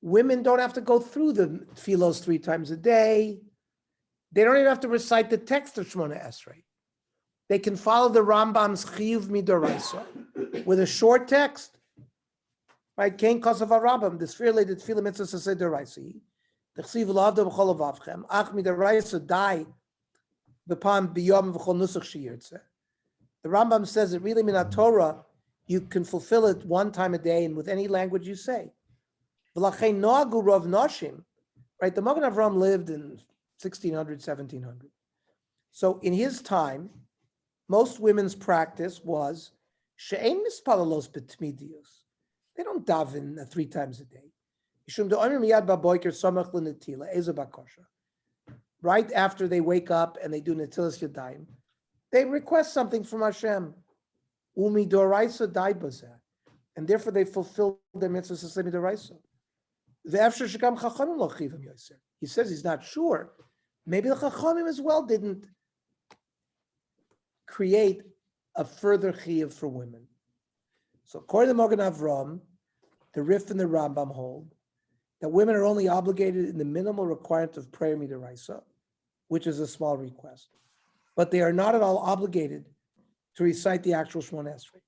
women don't have to go through the tefillos 3 times a day. They don't even have to recite the text of Shemona Esrei. They can follow the Rambam's Chiyuv Midoraisa with a short text. Right? Kain Kosav Rambam, the sphere related tefillah mitzvah saseh doraisi. The Chsiv Lavda b'chol avavchem. Ach midoraisa die b'pam b'yom v'chol nusach sheyirtzeh. The Rambam says that really min Torah, you can fulfill it 1 time a day and with any language you say. V'lachein noagu rov noshim. Right? The Magen Avram lived in 1600, 1700. So in his time, most women's practice was she'ein mispalalos b'tmidius. They don't daven 3 times a day. Right after they wake up and they do Netilas Yadayim, they request something from Hashem. Umi doraisa daibaza, and therefore they fulfill their mitzvahs to say doraisa. He says he's not sure. Maybe the Chachamim as well didn't create a further chiyuv for women. So according to Magen Avram, the Rif and the Rambam hold that women are only obligated in the minimal requirement of prayer midaraisa, which is a small request, but they are not at all obligated to recite the actual Shemona Esrei.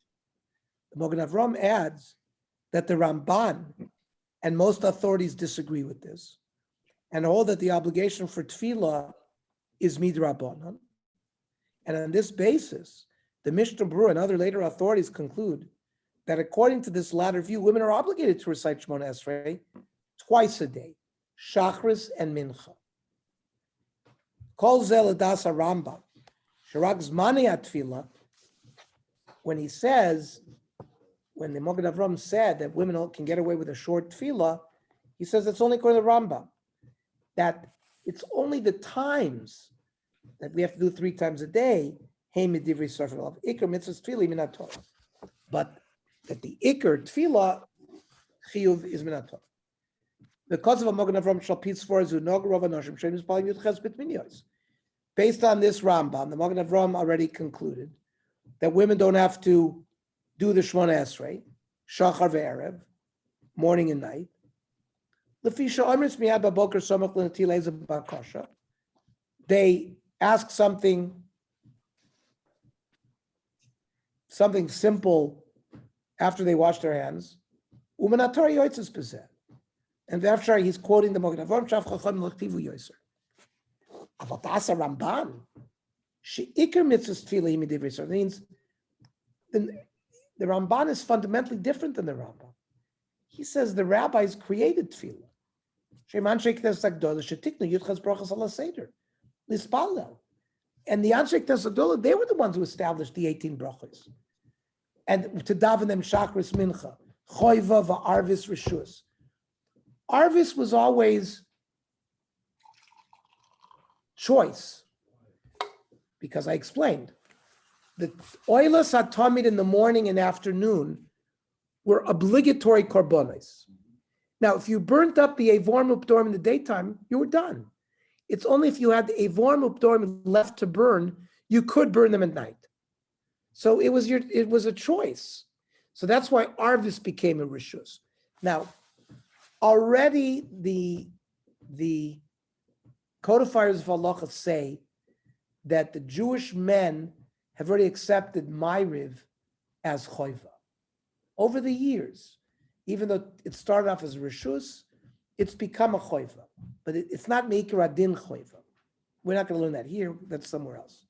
The Magen Avram adds that the Ramban and most authorities disagree with this and hold that the obligation for tefillah is midrabanan. And on this basis, the Mishnah Berurah and other later authorities conclude that according to this latter view, women are obligated to recite Shemona Esrei 2 a day, Shachris and Mincha. Kol zel adasa Rambam, Shirag Zmani Atfila, when he says, when the Magen Avram said that women can get away with a short tefillah, he says it's only according to the Rambam, that it's only the times that we have to do 3 times a day, hey midivri sarfel of ikar mitzvahs tefillah min Torah, but that the ikar tefillah chiyuv is min Torah. Because of a Magen Avram shal pitzvor zu nog rov anoshim sheim mispalim yudches b'tminyos. Based on this Rambam, the Magen Avram already concluded that women don't have to do the Shemona Esrei, Shachar ve'erev, morning and night. They ask something simple after they wash their hands. And after he's quoting the Magen Avram, Ramban, means the Ramban is fundamentally different than the Rambam. He says the rabbis created tefillah. And the Anshe Knesset Agdola, they were the ones who established the 18 brachos. And to daven them Shachris Mincha, Choiva va'arvis Rishus. Arvis was always choice, because I explained the oilas hatamid in the morning and afternoon were obligatory korbanos. Now, if you burnt up the Evorim Updorim in the daytime, you were done. It's only if you had the Evorim Updorim left to burn, you could burn them at night. So it was a choice. So that's why Arvis became a Rishus. Now, already the codifiers of halacha say that the Jewish men have already accepted Ma'ariv as choiva. Over the years, even though it started off as a rishus, it's become a choiva. But it's not meikar adin choiva. We're not going to learn that here. That's somewhere else.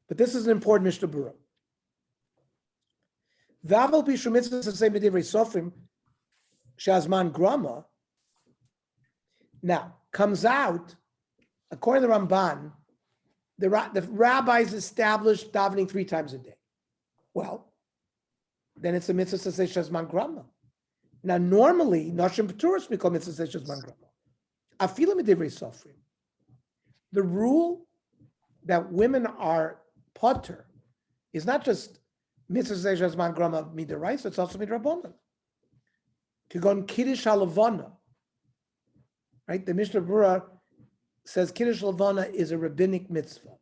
But this is an important Mishnah Berurah. V'aval pi shu mitzvah saseh b'divrei sofrim shazman grama. Now, comes out, according to the Ramban, the rabbis established davening 3 times a day. Well, then it's a mitzvah to say shazman grama. Now, normally, Nashim P'turos become mitzvah to say shazman grama. Afilim divrei sofrim. The rule that women are potter is not just mitzvah to say shazman grama midiraisa, it's also midrabanan. Kigon kiddush halavana. Right? The Mishnah Berurah says Kiddush Levana is a rabbinic mitzvah.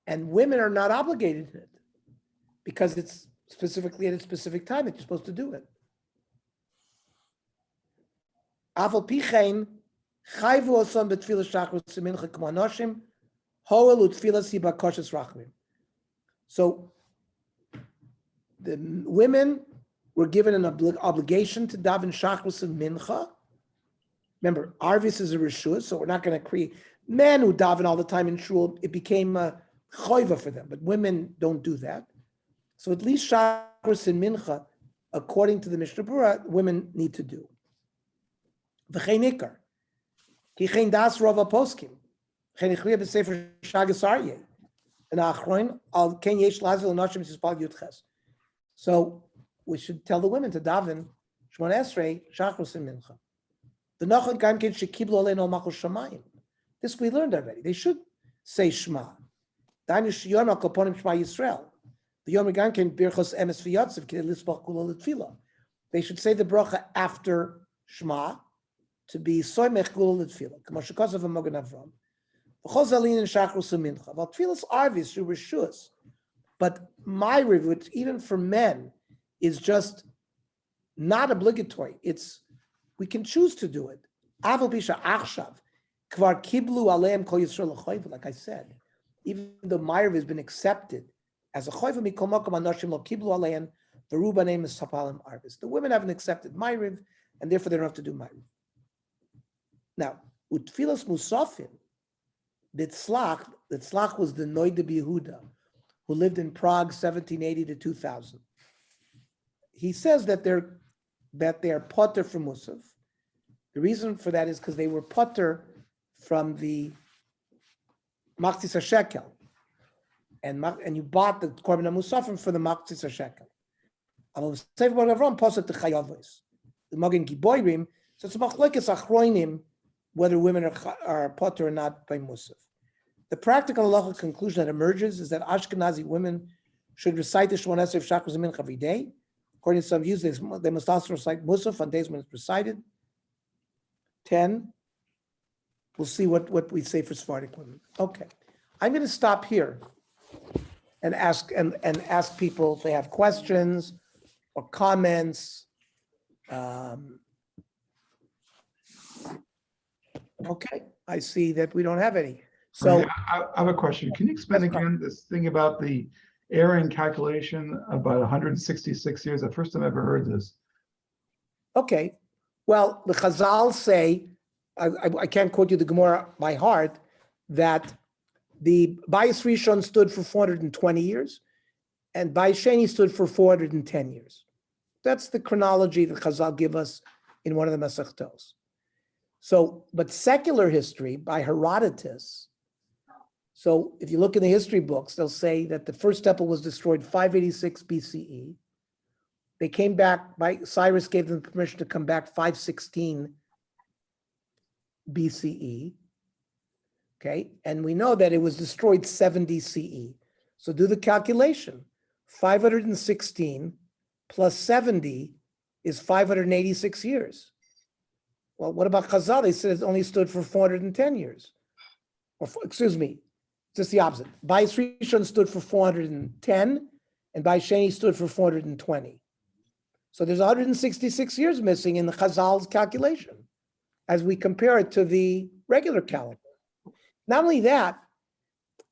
And women are not obligated to it because it's specifically at a specific time that you're supposed to do it. Afal pichein chayvu osam betfilas shachris mincha k'mo anoshim hoel utfilas hi bakoshes rachmim. So the women were given an obligation to daven shachris and mincha. Remember, Arvis is a reshus, so we're not going to create men who daven all the time in shul. It became a choiva for them, but women don't do that. So at least shachris and mincha, according to the Mishnah Berurah, women need to do. V'chein ikar, ki chein das rov poskim, chein ichriya b'sefer shagas aryeh, and achroin al ken yesh lazil nashim tispal yudches. So we should tell the women to daven shmon esrei shachris and mincha. The Nachon Gamkin shekiblu aleinu machul shamayim. This we learned already. They should say Shema. Dainu shiyom al koponim Shema Yisrael. The Yom Gamkin birchos emes v'yotzev k'dei lispach kulo l'tfila. They should say the bracha after Shema to be soymech kulo l'tfila. K'mo shekosav v'mogen Avram. V'chol zalin in shachrus u'mincha. Val tfilas arvis shu reshus. But my review, even for men, is just not obligatory. We can choose to do it. Like I said, even though Ma'ariv has been accepted as a choiva mikol makom anoshim lo kiblu alein, the Ruba name is Sapalim Arvis. The women haven't accepted Ma'ariv, and therefore they don't have to do Ma'ariv. Now, utfilas musafim, the Tzlach was the Noida Yehuda, who lived in Prague 1780 to 2000. He says that they are potter from Musaf. The reason for that is because they were potter from the Machzis HaShekel. And you bought the Korban HaMusafim for the Machzis HaShekel. Sefer Bar Avram posed to Chayavos. The Magen Giborim, so it's machlokes achronim whether women are potter or not by Musaf. The practical halachic conclusion that emerges is that Ashkenazi women should recite the Shmona Esrei Shachris and Mincha every day. According to some views, they must also recite Musaf on days when it's recited. 10. We'll see what we say for Sephardic women. Okay, I'm going to stop here and ask people if they have questions or comments. Okay, I see that we don't have any. So Right, I have a question. Can you explain again this thing about the error in calculation about 166 years? The first time I ever heard this. okay, well, the Chazal say, I can't quote you the Gemara by heart, that the Bayis Rishon stood for 420 years, and Bayis Sheni stood for 410 years. That's the chronology that Chazal give us in one of the Masechtos. So, but secular history by Herodotus, so if you look in the history books, they'll say that the first temple was destroyed 586 BCE. They came back, Cyrus gave them permission to come back 516 BCE. Okay, and we know that it was destroyed 70 CE. So do the calculation. 516 plus 70 is 586 years. Well, what about Chazal? They said it only stood for 410 years. Or excuse me, just the opposite. Bayis Rishon stood for 410, and Bayis Sheni stood for 420. So there's 166 years missing in the Chazal's calculation as we compare it to the regular calendar. Not only that,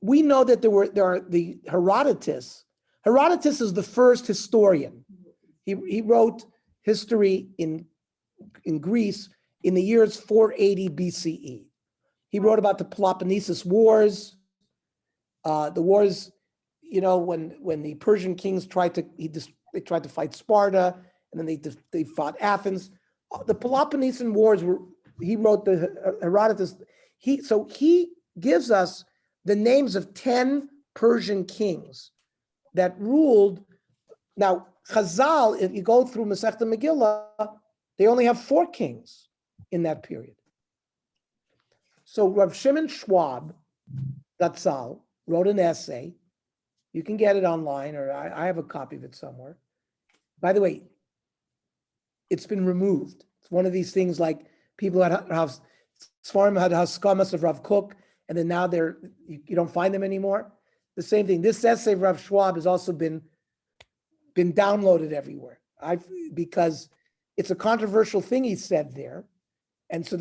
we know that there are the Herodotus. Herodotus is the first historian. He wrote history in Greece in the years 480 BCE. He wrote about the Peloponnesus Wars. The wars, when the Persian kings they tried to fight Sparta, and then they fought Athens. The Peloponnesian Wars he wrote Herodotus. He gives us the names of 10 Persian kings that ruled. Now, Chazal, if you go through Masechta Megillah, they only have 4 kings in that period. So Rav Shimon Schwab, Zatzal, wrote an essay. You can get it online, or I have a copy of it somewhere. By the way, it's been removed. It's one of these things like people had Sfarim had Haskamas of Rav Kook, and then now you don't find them anymore. The same thing. This essay of Rav Schwab has also been downloaded everywhere. Because it's a controversial thing he said there, and so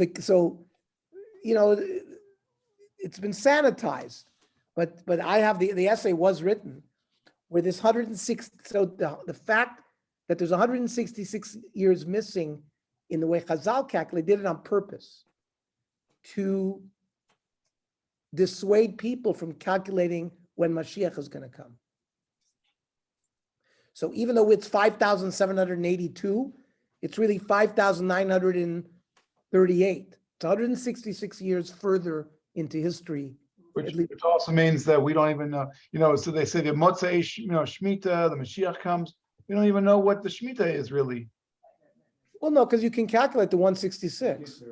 it's been sanitized. But I have the essay was written where this 106. So the fact that there's 166 years missing in the way Chazal calculate, did it on purpose to dissuade people from calculating when Mashiach is going to come. So even though it's 5,782, it's really 5,938. It's 166 years further into history. Which also means that we don't even know, so they say the Motzei, Shemitah, the Mashiach comes. We don't even know what the Shemitah is really. Well, no, because you can calculate the 166.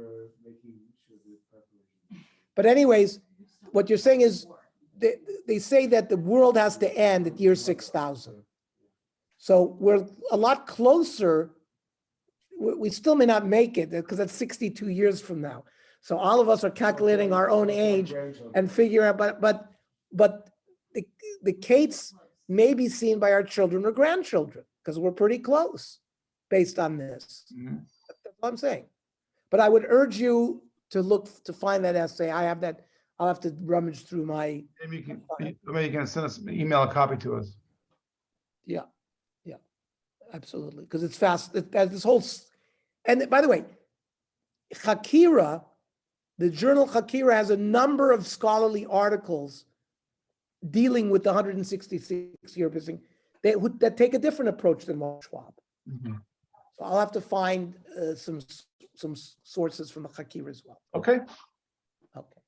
But anyways, what you're saying is they say that the world has to end at year 6,000. So we're a lot closer. We still may not make it because that's 62 years from now. So all of us are calculating our own age and figure out, but the Kates may be seen by our children or grandchildren because we're pretty close based on this. Mhm. That's what I'm saying. But I would urge you to find that essay. I have that. I'll have to rummage through my. Maybe you can send us, email a copy to us. Yeah, absolutely. Because it's fast. This whole, and by the way, Chakira, the journal Chakira has a number of scholarly articles dealing with the 166-year missing that take a different approach than Schwab. Mhm. So I'll have to find some sources from the Chakira as well. Okay. Okay.